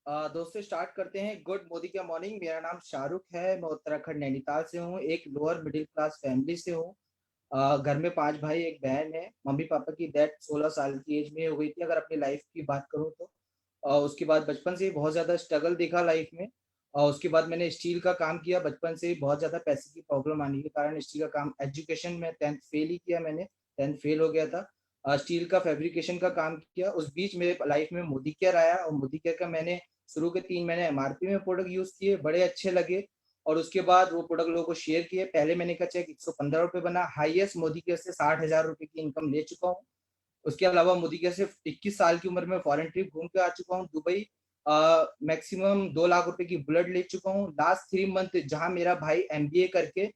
दोस्तों स्टार्ट करते हैं। गुड मोदी का मॉर्निंग। मेरा नाम शाहरुख है। मैं उत्तराखंड नैनीताल से हूँ। एक लोअर मिडिल क्लास फैमिली से हूँ। घर में 5 भाई एक बहन है। मम्मी पापा की डेथ 16 साल की एज में हो गई थी, अगर अपनी लाइफ की बात करूँ तो। उसके बाद बचपन से ही बहुत ज़्यादा स्ट्रगल देखा लाइफ में। और उसके बाद मैंने स्टील का काम किया। बचपन से ही बहुत ज़्यादा पैसे की प्रॉब्लम आने के कारण स्टील का काम, एजुकेशन में 10th फेल ही किया मैंने। 10th फेल हो गया था। स्टील का फैब्रिकेशन का काम किया। उस बीच मेरे लाइफ में मोदी केयर आया, और मोदी केयर का मैंने शुरू के 3 महीने एमआरपी में प्रोडक्ट यूज किए, बड़े अच्छे लगे। और उसके बाद वो प्रोडक्ट लोगों को शेयर किए। पहले मैंने का चेक 115 रुपये बना। हाईएस्ट मोदी केयर से 60,000 रुपये की इनकम ले चुका हूँ। उसके अलावा मोदी केयर से 21 साल की उम्र में फॉरेन ट्रिप घूम के आ चुका हूँ, दुबई। मैक्सिमम 2 लाख रुपए की बुलेट ले चुका हूँ। लास्ट 3 मंथ जहाँ मेरा भाई एमबीए करके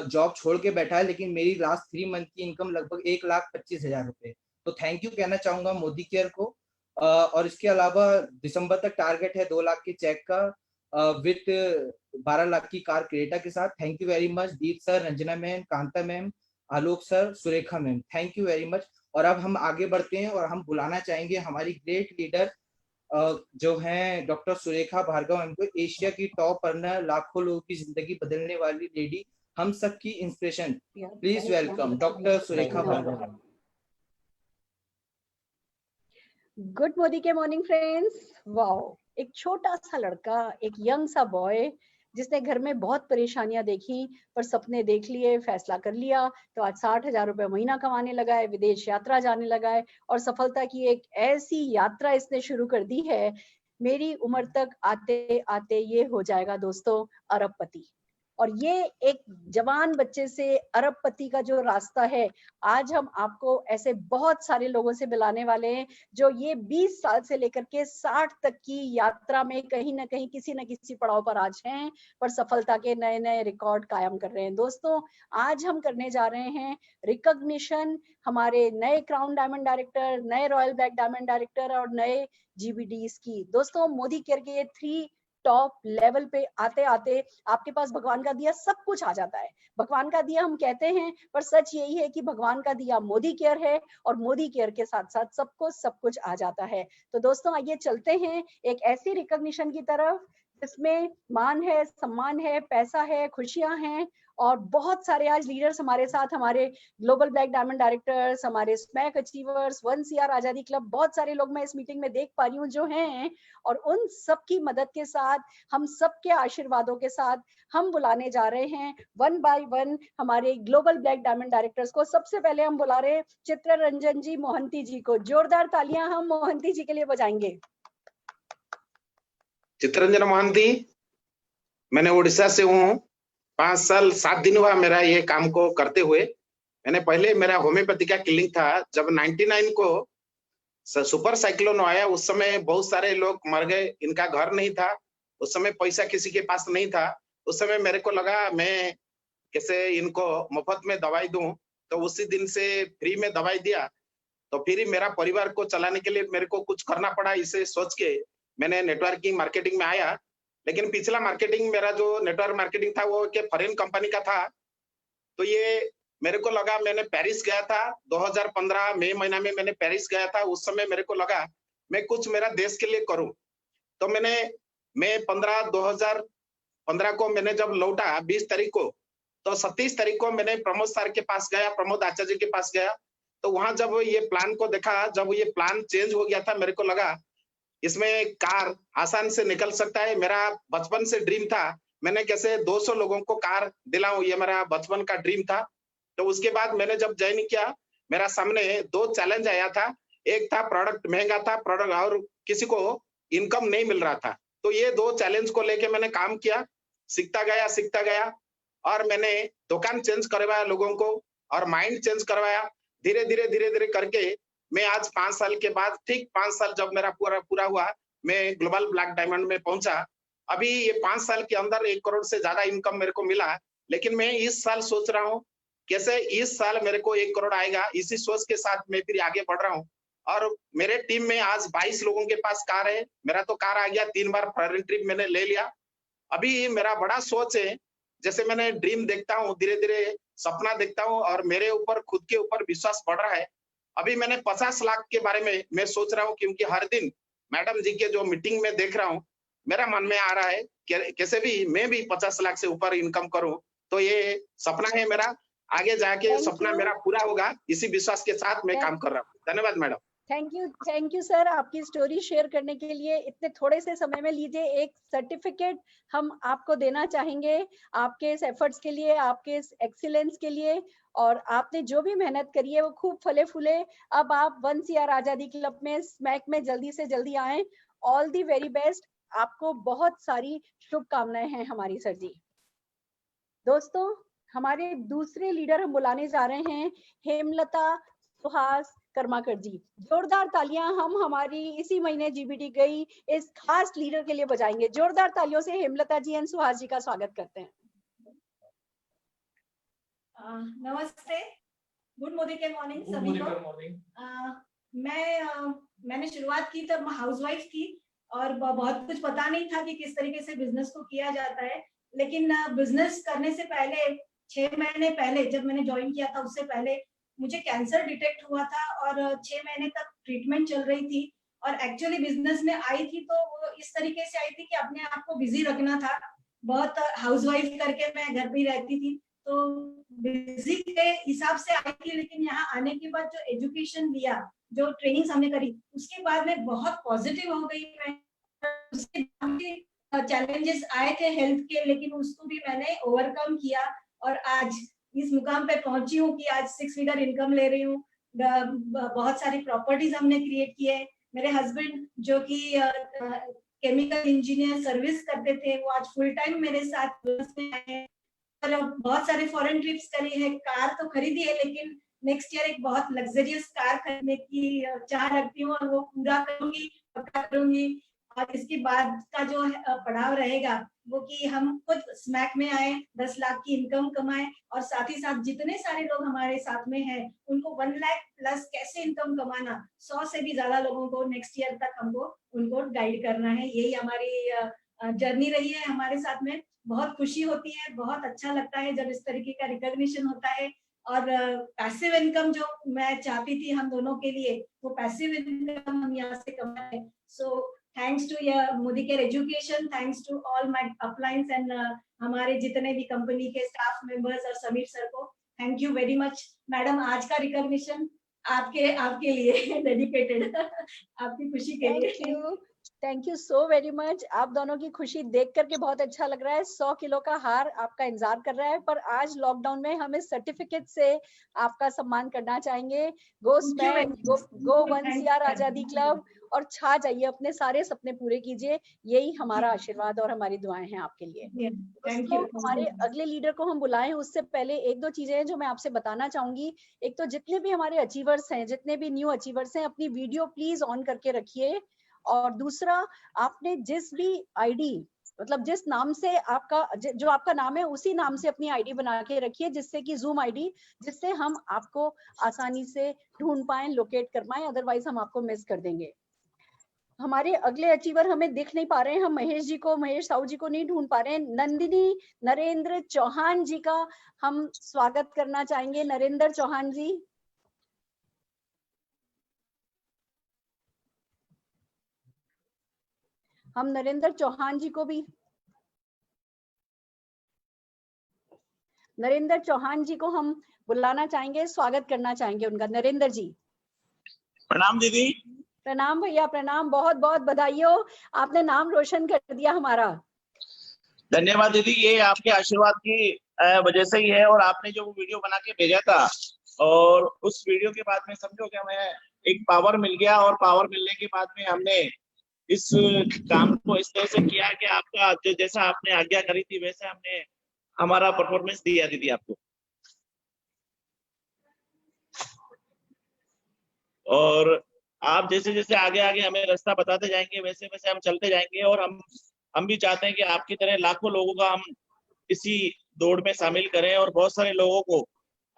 जॉब छोड़ के बैठा है, लेकिन मेरी लास्ट 3 मंथ की इनकम लगभग 1,25,000 रुपए। तो थैंक यू कहना चाहूंगा मोदी केयर को। और इसके अलावा दिसंबर तक टारगेट है 2 लाख के चेक का, विथ 12 लाख की कार क्रेटा के साथ। Thank you very much Deep sir, Ranjana ma'am, Kanta ma'am, Alok sir, Surekha ma'am, thank you very much. और अब हम आगे बढ़ते हैं और हम बुलाना चाहेंगे हमारी ग्रेट लीडर जो हैं डॉक्टर सुरेखा भार्गव मैम को। एशिया की टॉप अर्नर, लाखों लोगों की जिंदगी बदलने वाली लेडी, हम सबकी inspiration. Please welcome doctor Surekha Bhargav ma'am. Good Modi के मॉर्निंग फ्रेंड्स। वाओ, एक छोटा सा लड़का, एक यंग सा बॉय जिसने घर में बहुत परेशानियां देखी पर सपने देख लिए, फैसला कर लिया, तो आज 60,000 रुपए महीना कमाने लगा है, विदेश यात्रा जाने लगा है और सफलता की एक ऐसी यात्रा इसने शुरू कर दी है। मेरी उम्र तक आते आते ये हो जाएगा दोस्तों अरबपति। और ये एक जवान बच्चे से अरबपति का जो रास्ता है, आज हम आपको ऐसे बहुत सारे लोगों से मिलाने वाले हैं जो ये 20 साल से लेकर के 60 तक की यात्रा में कहीं ना कहीं किसी न किसी पड़ाव पर आज हैं, पर सफलता के नए नए रिकॉर्ड कायम कर रहे हैं। दोस्तों, आज हम करने जा रहे हैं रिकॉग्निशन हमारे नए क्राउन डायमंड डायरेक्टर, नए रॉयल ब्लैक डायमंड डायरेक्टर और नए जीबीडीज की। दोस्तों, मोदी केयर के ये 3 टॉप लेवल पे आते आते आपके पास भगवान का दिया सब कुछ आ जाता है। भगवान का दिया हम कहते हैं, पर सच यही है कि भगवान का दिया मोदी केयर है, और मोदी केयर के साथ साथ सबको सब कुछ आ जाता है। तो दोस्तों, आइए चलते हैं एक ऐसी रिकॉग्निशन की तरफ जिसमें मान है, सम्मान है, पैसा है, खुशियां हैं और बहुत सारे आज लीडर्स हमारे साथ, हमारे ग्लोबल ब्लैक डायमंड डायरेक्टर्स, हमारे स्मैक अचीवर्स, 1CR आजादी क्लब, बहुत सारे लोग मैं इस मीटिंग में देख पा रही हूँ जो हैं। और उन सबकी मदद के साथ, हम सबके आशीर्वादों के साथ हम बुलाने जा रहे हैं वन बाय वन हमारे ग्लोबल ब्लैक डायमंड डायरेक्टर्स को। सबसे पहले हम बुला रहे हैं चित्ररंजन जी मोहंती जी को। जोरदार तालियां हम मोहंती जी के लिए बजाएंगे। चित्ररंजन मोहंती, मैंने उड़ीसा से हूँ। 5 साल 7 दिन हुआ मेरा ये काम को करते हुए। मैंने पहले मेरा होम्योपैथी का क्लिनिक था। जब 99 को सुपर साइक्लोन आया, उस समय बहुत सारे लोग मर गए, इनका घर नहीं था, उस समय पैसा किसी के पास नहीं था। उस समय मेरे को लगा मैं कैसे इनको मुफ्त में दवाई दूं, तो उसी दिन से फ्री में दवाई दिया। तो फिर मेरा परिवार को चलाने के लिए मेरे को कुछ करना पड़ा, इसे सोच के मैंने नेटवर्किंग मार्केटिंग में आया। लेकिन पिछला मार्केटिंग, मेरा जो नेटवर्क मार्केटिंग था वो एक फॉरेन कंपनी का था। तो ये मेरे को लगा, मैंने पेरिस गया था 2015 मई महीना में, मैंने पेरिस गया था। उस समय मेरे को लगा मैं कुछ मेरा देश के लिए करूं। तो मैंने मई 2015 को मैंने जब लौटा 20 तारीख को, तो 27 तारीख को मैंने प्रमोद सर के पास गया, प्रमोद आचार्य के पास गया। तो वहां जब ये प्लान को देखा, जब ये प्लान चेंज हो गया था, मेरे को लगा इसमें कार आसान से निकल सकता है। मेरा बचपन से ड्रीम था, मैंने कैसे 200 लोगों को कार दिलाऊं, ये मेरा बचपन का ड्रीम था। तो उसके बाद मैंने जब ज्वाइन किया, मेरा सामने 2 चैलेंज आया था। एक था प्रोडक्ट महंगा था, प्रोडक्ट और किसी को इनकम नहीं मिल रहा था। तो ये 2 चैलेंज को लेके मैंने काम किया, सीखता गया और मैंने दुकान चेंज करवाया लोगों को और माइंड चेंज करवाया। धीरे धीरे करके मैं आज 5 साल के बाद, ठीक 5 साल जब मेरा पूरा हुआ, मैं ग्लोबल ब्लैक डायमंड में पहुंचा। अभी ये 5 साल के अंदर 1 करोड़ से ज्यादा इनकम मेरे को मिला। लेकिन मैं इस साल सोच रहा हूँ कैसे इस साल मेरे को 1 करोड़ आएगा, इसी सोच के साथ मैं फिर आगे बढ़ रहा हूँ। और मेरे टीम में आज 22 लोगों के पास कार है। मेरा तो कार आ गया, 3 बार फॉरेन ट्रिप मैंने ले लिया। अभी मेरा बड़ा सोच है, जैसे मैंने ड्रीम देखता हूँ, धीरे धीरे सपना देखता हूँ और मेरे ऊपर, खुद के ऊपर विश्वास बढ़ रहा है। अभी मैंने 50 लाख के बारे में मैं सोच रहा हूँ, क्योंकि हर दिन मैडम जी के जो मीटिंग में देख रहा हूँ, मेरा मन में आ रहा है कि कैसे भी मैं भी 50 लाख से ऊपर इनकम करूं, तो ये सपना है मेरा। आगे जाके सपना मेरा पूरा होगा, इसी विश्वास के साथ मैं काम कर रहा हूँ। धन्यवाद मैडम। थैंक यू सर, आपकी स्टोरी शेयर करने के लिए। इतने थोड़े से समय में लीजिए, एक सर्टिफिकेट हम आपको देना चाहेंगे आपके इस एफर्ट्स के लिए, आपके इस एक्सीलेंस के लिए। और आपने जो भी मेहनत करी है वो खूब फले फूले। अब आप 1 CR आजादी क्लब में, स्मैक में जल्दी से जल्दी आए। ऑल दी वेरी बेस्ट, आपको बहुत सारी शुभकामनाएं हैं हमारी सर जी। दोस्तों, हमारे दूसरे लीडर हम बुलाने जा रहे हैं, हेमलता सुहास कर्माकर जी। जोरदार तालियां हम हमारी इसी महीने जीबीटी गई इस खास लीडर के लिए बजाएंगे। जोरदार तालियों से हेमलता जी एंड सुहास जी का स्वागत करते हैं। नमस्ते, गुड मोदी के मॉर्निंग सभी को। मैंने शुरुआत की तब हाउसवाइफ थी और बहुत कुछ पता नहीं था कि किस तरीके से बिजनेस को किया जाता है। लेकिन बिजनेस करने से पहले 6 महीने पहले जब मैंने ज्वाइन किया था, उससे पहले मुझे कैंसर डिटेक्ट हुआ था और 6 महीने तक ट्रीटमेंट चल रही थी। और एक्चुअली बिजनेस में आई थी तो वो इस तरीके से आई थी कि अपने आप को बिजी रखना था। बहुत हाउसवाइफ करके मैं घर पे ही रहती थी, तो बिजी के हिसाब से आई थी। लेकिन यहाँ आने के बाद जो एजुकेशन लिया, जो ट्रेनिंग हमने करी, उसके बाद मैं बहुत पॉजिटिव हो गई। मैं चैलेंजेस आए थे हेल्थ के, लेकिन उसको भी मैंने ओवरकम किया और आज इस मुकाम पे पहुंची हूँ कि आज 6 फिगर इनकम ले रही हूँ। बहुत सारी प्रॉपर्टीज हमने क्रिएट की है। मेरे हस्बैंड जो कि केमिकल इंजीनियर सर्विस करते थे, वो आज फुल टाइम मेरे साथ में आए। और बहुत सारे फॉरेन ट्रिप्स करी है। कार तो खरीदी है, लेकिन नेक्स्ट ईयर एक बहुत लग्जरियस कार खरीदने की चाह रखती हूँ और वो पूरा करूंगी, पक्का करूंगी। और इसके बाद का जो पड़ाव रहेगा वो कि हम खुद स्मैक में आए, 10 लाख की इनकम कमाए और साथ ही साथ जितने सारे लोग हमारे साथ में हैं उनको 1 लाख प्लस कैसे इनकम कमाना, 100 से भी ज्यादा लोगों को नेक्स्ट ईयर तक हमको उनको गाइड करना है। यही हमारी जर्नी रही है हमारे साथ में। बहुत खुशी होती है, बहुत अच्छा लगता है जब इस तरीके का रिकॉग्निशन होता है। और पैसिव इनकम जो मैं चाहती थी हम दोनों के लिए, वो पैसिव इनकम हम यहाँ से कमाए। So thanks to Modi care education, thanks to all my uplines and हमारे जितने भी कंपनी के स्टाफ मेंबर्स और समीर सर को thank you very much. Madam, आज का रिकॉग्निशन आपके लिए डेडिकेटेड आपकी खुशी के लिए। Thank you so very much. आप दोनों की खुशी देख करके बहुत अच्छा लग रहा है। 100 किलो का हार आपका इंतजार कर रहा है, पर आज लॉकडाउन में हम इस सर्टिफिकेट से आपका सम्मान करना चाहेंगे। गो स्मैक, गो 1 CR आजादी क्लब और छा जाइए, अपने सारे सपने पूरे कीजिए। यही हमारा आशीर्वाद और हमारी दुआएं हैं आपके लिए। तो हमारे अगले लीडर को हम बुलाएं उससे पहले 1-2 चीजें हैं जो मैं आपसे बताना चाहूंगी। एक तो जितने भी हमारे अचीवर्स हैं, जितने भी न्यू अचीवर्स हैं, अपनी वीडियो प्लीज ऑन करके रखिए। और दूसरा, आपने जिस भी आईडी, मतलब जिस नाम से आपका, जो आपका नाम है उसी नाम से अपनी आईडी बना के रखिए, जिससे कि जूम आईडी, जिससे हम आपको आसानी से ढूंढ पाए, लोकेट कर पाए, अदरवाइज हम आपको मिस कर देंगे। हमारे अगले अचीवर हमें दिख नहीं पा रहे हैं, हम महेश साहू जी को नहीं ढूंढ पा रहे हैं। नंदिनी नरेंद्र चौहान जी का हम स्वागत करना चाहेंगे। नरेंद्र चौहान जी, हम नरेंद्र चौहान जी को भी, नरेंद्र चौहान जी को हम बुलाना चाहेंगे, स्वागत करना चाहेंगे उनका। नरेंद्र जी, प्रणाम दीदी। प्रणाम भैया, प्रणाम, बहुत बहुत बधाई हो, आपने नाम रोशन कर दिया हमारा। धन्यवाद दीदी, ये आपके आशीर्वाद की वजह से ही है। और आपने जो वीडियो बना के भेजा था, और उस वीडियो के बाद में समझो कि हमें एक पावर मिल गया, और पावर मिलने के बाद में हमने इस काम को इस तरह से किया कि आपका जैसा आपने आज्ञा करी थी वैसे हमने हमारा परफॉर्मेंस दिया दीदी आपको। और आप जैसे जैसे आगे आगे हमें रास्ता बताते जाएंगे, वैसे वैसे हम चलते जाएंगे। और हम भी चाहते हैं कि आपकी तरह लाखों लोगों का हम इसी दौड़ में शामिल करें और बहुत सारे लोगों को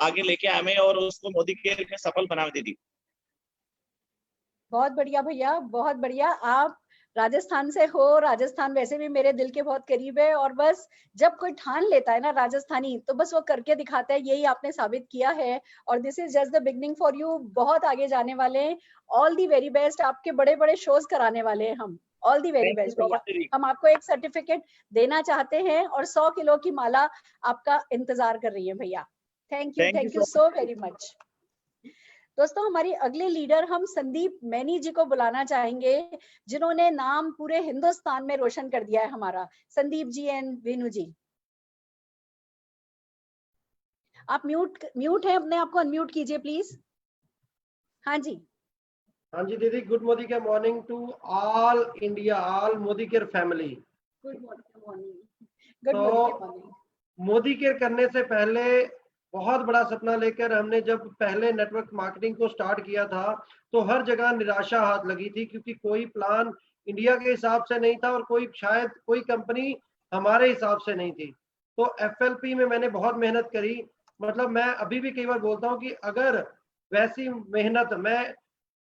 आगे लेके आए और उसको मोदी केयर में सफल बना दीदी। बहुत बढ़िया भैया, बहुत बढ़िया। आप राजस्थान से हो, राजस्थान वैसे भी मेरे दिल के बहुत करीब है, और बस जब कोई ठान लेता है ना राजस्थानी, तो बस वो करके दिखाता है, यही आपने साबित किया है। और this is just the beginning for you, बहुत आगे जाने वाले हैं। ऑल दी वेरी बेस्ट, आपके बड़े बड़े शोज कराने वाले हैं हम। ऑल दी वेरी बेस्ट भैया। हम आपको एक सर्टिफिकेट देना चाहते हैं और 100 किलो की माला आपका इंतजार कर रही है भैया। Thank you so very much. दोस्तों, हमारी अगले लीडर हम संदीप मैनी जी को बुलाना चाहेंगे, जिन्होंने नाम पूरे हिंदुस्तान में रोशन कर दिया है हमारा। संदीप जी एंड वेनु जी, आप म्यूट है, अपने आपको अनम्यूट कीजिए प्लीज। हाँ जी दीदी, गुड मोदी के morning to all India, all Modi care family. Good morning. Good morning. Modi care करने से पहले बहुत बड़ा सपना लेकर हमने जब पहले नेटवर्क मार्केटिंग को स्टार्ट किया था, तो हर जगह निराशा हाथ लगी थी, क्योंकि कोई प्लान इंडिया के हिसाब से नहीं था और शायद कोई कंपनी हमारे हिसाब से नहीं थी। तो FLP में मैंने बहुत मेहनत करी। मतलब मैं अभी भी कई बार बोलता हूँ कि अगर वैसी मेहनत मैं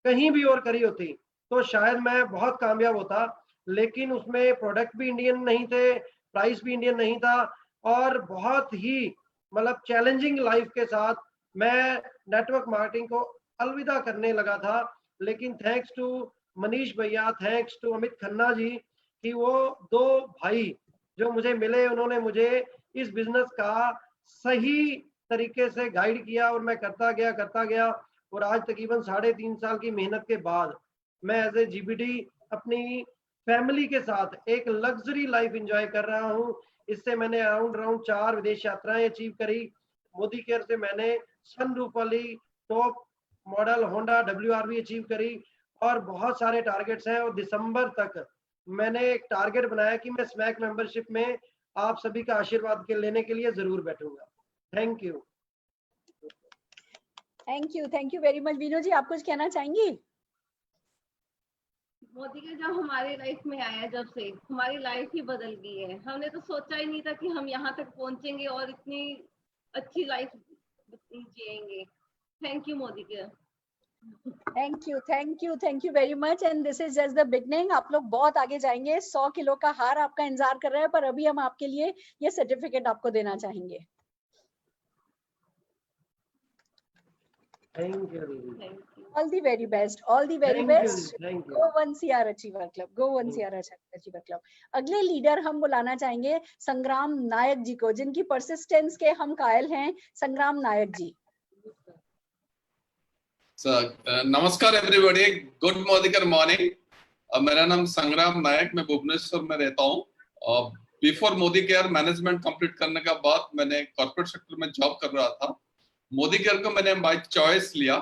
कहीं भी और करी होती तो शायद मैं बहुत कामयाब होता, लेकिन उसमें प्रोडक्ट भी इंडियन नहीं थे, प्राइस भी इंडियन नहीं था, और बहुत ही मतलब चैलेंजिंग लाइफ के साथ मैं नेटवर्क मार्केटिंग को अलविदा करने लगा था। लेकिन थैंक्स टू मनीष भैया, थैंक्स टू अमित खन्ना जी, कि वो दो भाई जो मुझे मिले, उन्होंने मुझे इस बिजनेस का सही तरीके से गाइड किया और मैं करता गया। और आज तकरीबन 3.5 साल की मेहनत के बाद मैं एज ए GBD अपनी फैमिली के साथ एक लग्जरी लाइफ एंजॉय कर रहा हूँ। इससे मैंने अराउंड 4 विदेश यात्राएं अचीव करी। मोदी केयर से मैंने सनरूफ वाली top model Honda WRV achieve करी, और बहुत सारे टारगेट्स हैं। और दिसंबर तक मैंने एक टारगेट बनाया कि मैं स्मैक मेंबरशिप में आप सभी का आशीर्वाद के लेने के लिए जरूर बैठूंगा। Thank you. Thank you very much. Vinu ji, आप कुछ कहना चाहेंगी? मोदी के जब हमारी लाइफ में आया, जब से हमारी लाइफ ही बदल गई है। हमने तो सोचा ही नहीं था कि हम यहाँ तक पहुंचेंगे और इतनी अच्छी लाइफ जिएंगे। थैंक यू मोदी के। Thank you very much. And this is just the beginning. आप लोग बहुत आगे जाएंगे। 100 किलो का हार आपका इंतजार कर रहा है, पर अभी हम आपके लिए ये सर्टिफिकेट आपको देना चाहेंगे। Thank you. All the very best. All the very best. Go One CR Achiever Club. Go One CR Achiever Club. अगले लीडर हम बुलाना चाहेंगे संग्राम नायक जी को, जिनकी परसिस्टेंस के हम कायल हैं। संग्राम नायक जी। नमस्कार everybody, good Modi care morning. मेरा नाम संग्राम नायक, मैं भुवनेश्वर में रहता हूँ। Before Modi care management complete करने के बाद मैंने कॉर्पोरेट सेक्टर में जॉब कर रहा था। मोदी केयर को मैंने बाय चॉइस लिया।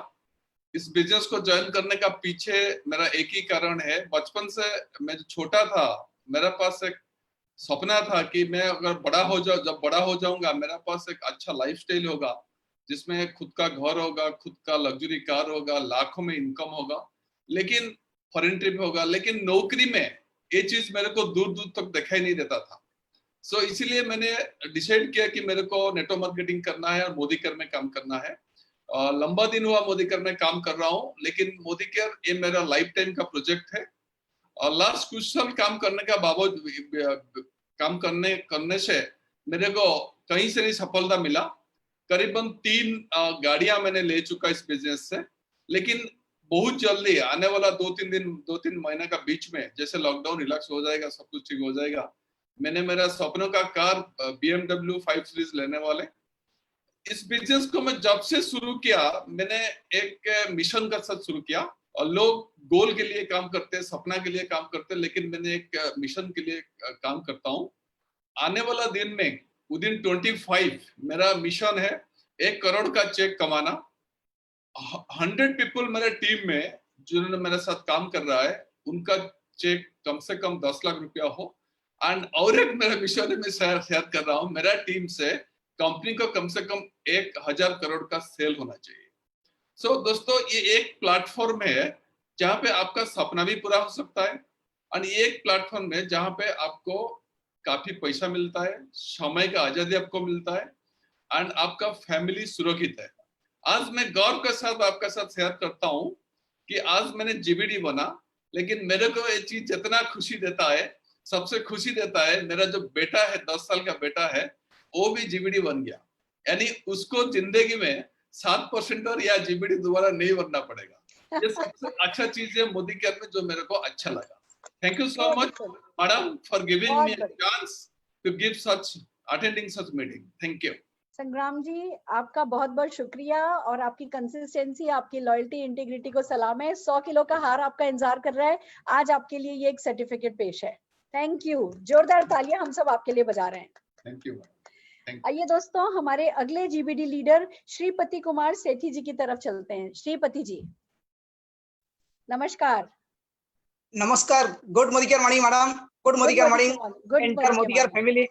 इस बिजनेस को ज्वाइन करने का पीछे मेरा एक ही कारण है। बचपन से मैं छोटा था, मेरे पास एक सपना था कि मैं अगर जब बड़ा हो जाऊंगा, मेरे पास एक अच्छा लाइफस्टाइल होगा, जिसमें खुद का घर होगा, खुद का लग्जरी कार होगा, लाखों में इनकम होगा, लेकिन फॉरेन ट्रिप होगा। लेकिन नौकरी में ये चीज मेरे को दूर दूर तक दिखाई नहीं देता था। सो इसीलिए मैंने डिसाइड किया कि मेरे को नेटवर्क मार्केटिंग करना है और मोदी केयर में काम करना है। लंबा दिन हुआ मोदी केयर में काम कर रहा हूँ, लेकिन मोदी केयर ये मेरा लाइफ टाइम का प्रोजेक्ट है। और लास्ट कुछ साल काम करने का काम करने से मेरे को कहीं से नहीं सफलता मिला। करीबन 3 गाड़ियां मैंने ले चुका इस बिजनेस से, लेकिन बहुत जल्दी आने वाला 2-3 महीने का बीच में, जैसे लॉकडाउन रिलैक्स हो जाएगा, सब कुछ ठीक हो जाएगा, मैंने मेरा सपनों का कार BMW 5 सीरीज लेने वाले। इस बिजनेस को मैं जब से शुरू किया, मैंने एक मिशन का साथ शुरू किया। और लोग गोल के लिए काम करते हैं, सपना के लिए काम करते हैं, लेकिन मैंने एक मिशन के लिए काम करता हूँ। आने वाला दिन में विदिन 25 मेरा मिशन है 1 करोड़ का चेक कमाना। 100 पीपल मेरे टीम में जिन्होंने मेरे साथ काम कर रहा है, उनका चेक कम से कम 10 लाख रुपया हो। एंड और एक मेरा मिशन है, मैं शेयर कर रहा हूँ, मेरा टीम से कंपनी को कम से कम 1000 करोड़ का सेल होना चाहिए। सो दोस्तों, ये एक प्लेटफॉर्म है जहाँ पे आपका सपना भी पूरा हो सकता है, और ये एक प्लेटफॉर्म है जहाँ पे आपको काफी पैसा मिलता है, समय का आजादी आपको मिलता है, एंड आपका फैमिली सुरक्षित है। आज मैं गौरव के साथ आपके साथ शेयर करता हूँ कि आज मैंने GBD बना लेकिन मेरे को ये चीज जितना खुशी देता है, सबसे खुशी देता है, मेरा जो बेटा है, 10 साल का बेटा है, वो भी जीबीडी बन गया। यानी उसको जिंदगी में 7% और या जीबीडी दोबारा नहीं बनना पड़ेगा। ये सबसे अच्छा चीज है मोदी केयर में, जो मेरे को अच्छा लगा। Thank you so much madam for giving me a chance to give such attending such meeting. Thank you Sangram ji, आपका बहुत बहुत शुक्रिया और आपकी कंसिस्टेंसी, आपकी लॉयल्टी, इंटीग्रिटी को सलाम है। 100 किलो का हार आपका इंतजार कर रहा है। आज आपके लिए ये एक सर्टिफिकेट पेश है। थैंक यू, जोरदार तालियां हम सब आपके लिए बजा रहे हैं। Thank you. आइए दोस्तों, हमारे अगले जीबीडी लीडर श्रीपति कुमार सेठी जी की तरफ चलते हैं। श्रीपति जी, नमस्कार। नमस्कार। Good Modi care morning madam. Good Modi care morning entire Modi care family.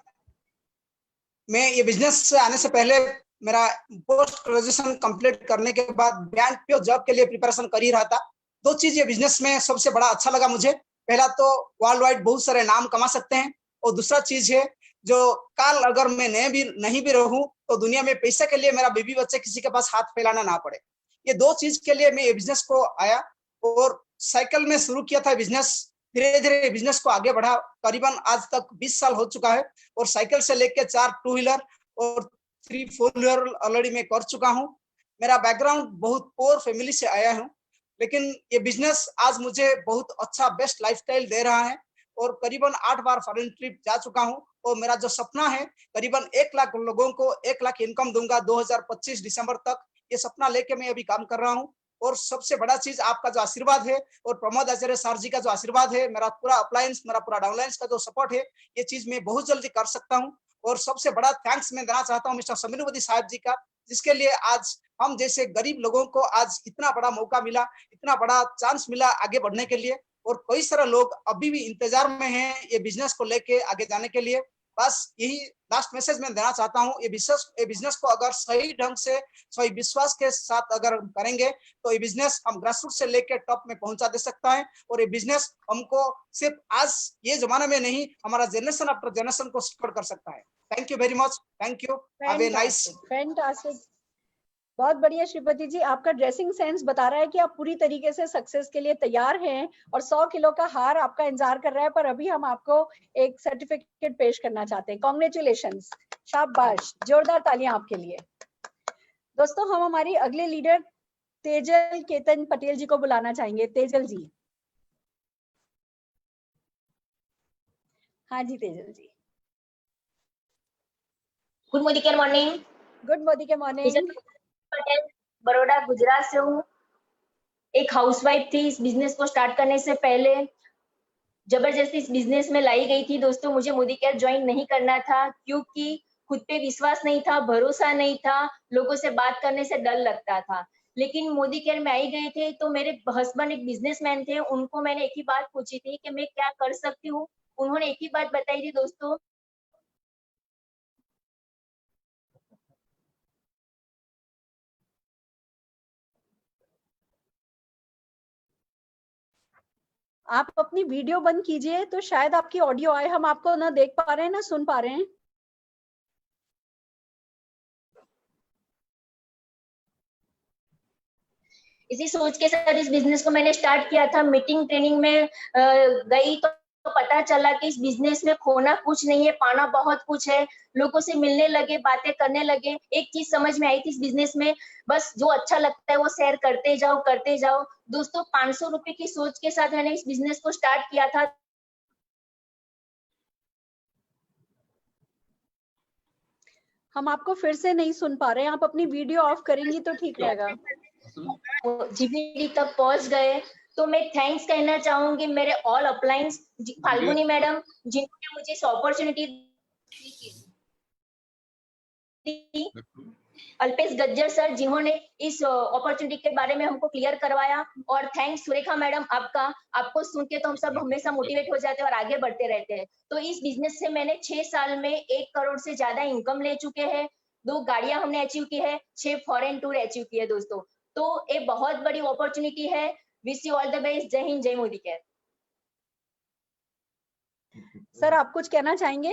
मैं ये बिजनेस से आने से पहले मेरा पोस्ट ग्रेजुएशन कंप्लीट करने के बाद बैंक पे जॉब के लिए प्रिपरेशन कर ही रहा था। दो चीज ये बिजनेस में सबसे बड़ा अच्छा लगा मुझे। पहला तो वर्ल्ड वाइड बहुत सारे नाम कमा सकते हैं, और दूसरा चीज है जो कल अगर मैं नहीं भी रहूं तो दुनिया में पैसे के लिए मेरा बीवी बच्चे किसी के पास हाथ फैलाना ना पड़े। ये दो चीज के लिए मैं ये बिजनेस को आया और साइकिल में शुरू किया था बिजनेस। धीरे धीरे बिजनेस को आगे बढ़ा। करीबन आज तक 20 साल हो चुका है और साइकिल से लेके 4 टू व्हीलर और 3 4 व्हीलर ऑलरेडी मैं कर चुका हूँ। मेरा बैकग्राउंड बहुत पोर फैमिली से आया हूँ, लेकिन ये बिजनेस आज मुझे बहुत अच्छा बेस्ट लाइफस्टाइल दे रहा है और करीबन 8 बार फॉरेन ट्रिप जा चुका हूँ। और मेरा जो सपना है करीबन 1 लाख लोगों को 1 लाख इनकम दूंगा 2025 दिसंबर तक, ये सपना लेके मैं अभी काम कर रहा हूँ। और सबसे बड़ा चीज आपका जो आशीर्वाद है और प्रमोद आचार्य सर जी का जो आशीर्वाद है, मेरा पूरा अपलायंस, मेरा पूरा डाउनलाइंस का जो सपोर्ट है, ये चीज मैं बहुत जल्दी कर सकता हूँ। और सबसे बड़ा थैंक्स मैं देना चाहता हूँ मिस्टर समीनुद्दीन साहब जी का, जिसके लिए आज हम जैसे गरीब लोगों को आज इतना बड़ा मौका मिला, इतना बड़ा चांस मिला आगे बढ़ने के लिए। और कई सारे लोग अभी भी इंतजार में हैं ये बिजनेस को लेके आगे जाने के लिए। बस यही लास्ट मैसेज मैं देना चाहता हूँ। ये बिजनेस को अगर सही ढंग से, सही विश्वास के साथ अगर करेंगे तो ये बिजनेस हम ग्रासरूट से लेकर टॉप में पहुंचा दे सकता है। और ये बिजनेस हमको सिर्फ आज ये जमाने में नहीं, हमारा जनरेशन आफ्टर जनरेशन को सपोर्ट कर सकता है। Thank you very much. Thank you. Have a nice. Fantastic, बहुत बढ़िया श्रीपति जी। आपका ड्रेसिंग सेंस बता रहा है कि आप पूरी तरीके से सक्सेस के लिए तैयार हैं और 100 किलो का हार आपका इंतजार कर रहा है। पर अभी हम आपको एक सर्टिफिकेट पेश करना चाहते हैं। कॉन्ग्रेचुलेशंस, शाबाश, जोरदार तालियां आपके लिए। दोस्तों, हम हमारी अगले लीडर तेजल केतन पटेल जी को बुलाना चाहेंगे। तेजल जी। हाँ जी Tejal ji. Good Modi care morning. Good Modi के मॉर्निंग। पटेल, बड़ौदा गुजरात से हूँ। एक हाउसवाइफ थी। इस बिजनेस को स्टार्ट करने से पहले जबरदस्ती इस बिजनेस में लाई गई थी। दोस्तों, मुझे मोदी केयर ज्वाइन नहीं करना था क्योंकि खुद पे विश्वास नहीं था, भरोसा नहीं था, लोगों से बात करने से डर लगता था। लेकिन मोदी केयर में आई गए थे तो मेरे हस्बैंड एक बिजनेसमैन थे, उनको मैंने एक ही बात पूछी थी कि मैं क्या कर सकती हूँ। उन्होंने एक ही बात बताई थी दोस्तों, आप अपनी वीडियो बंद कीजिए तो शायद आपकी ऑडियो आए। हम आपको ना देख पा रहे हैं ना सुन पा रहे हैं। इसी सोच के साथ इस बिजनेस को मैंने स्टार्ट किया था। मीटिंग ट्रेनिंग में गई तो पता चला कि इस बिजनेस में खोना कुछ नहीं है, पाना बहुत कुछ है। लोगों से मिलने लगे, बातें करने लगे। एक चीज समझ में आई थी इस बिजनेस में, बस जो अच्छा लगता है वो शेयर करते जाओ, करते जाओ। दोस्तों, 500 रुपए की सोच के साथ मैंने इस बिजनेस को स्टार्ट किया था। हम आपको फिर से नहीं सुन पा रहे हैं। आप अपनी वीडियो ऑफ करेंगी तो ठीक रहेगा। जीबीडी तक पहुंच गए तो मैं थैंक्स कहना चाहूंगी मेरे ऑल अपलायंस, फाल्गुनी मैडम, जिन्होंने मुझे इस अपॉर्चुनिटी दी, अल्पेश गज्जर सर, जिन्होंने इस अपॉर्चुनिटी के बारे में हमको क्लियर करवाया, और थैंक्स सुरेखा मैडम आपका। आपको सुन के तो हम सब हमेशा मोटिवेट हो जाते हैं और आगे बढ़ते रहते हैं। तो इस बिजनेस से मैंने 6 साल में 1 करोड़ से ज्यादा इनकम ले चुके हैं। 2 गाड़ियां हमने अचीव की है, 6 फॉरेन टूर अचीव की है दोस्तों। तो एक बहुत बड़ी अपॉर्चुनिटी है। Wish you all the best. जय हिंद, जय मोदी केयर। सर, आप कुछ कहना चाहेंगे?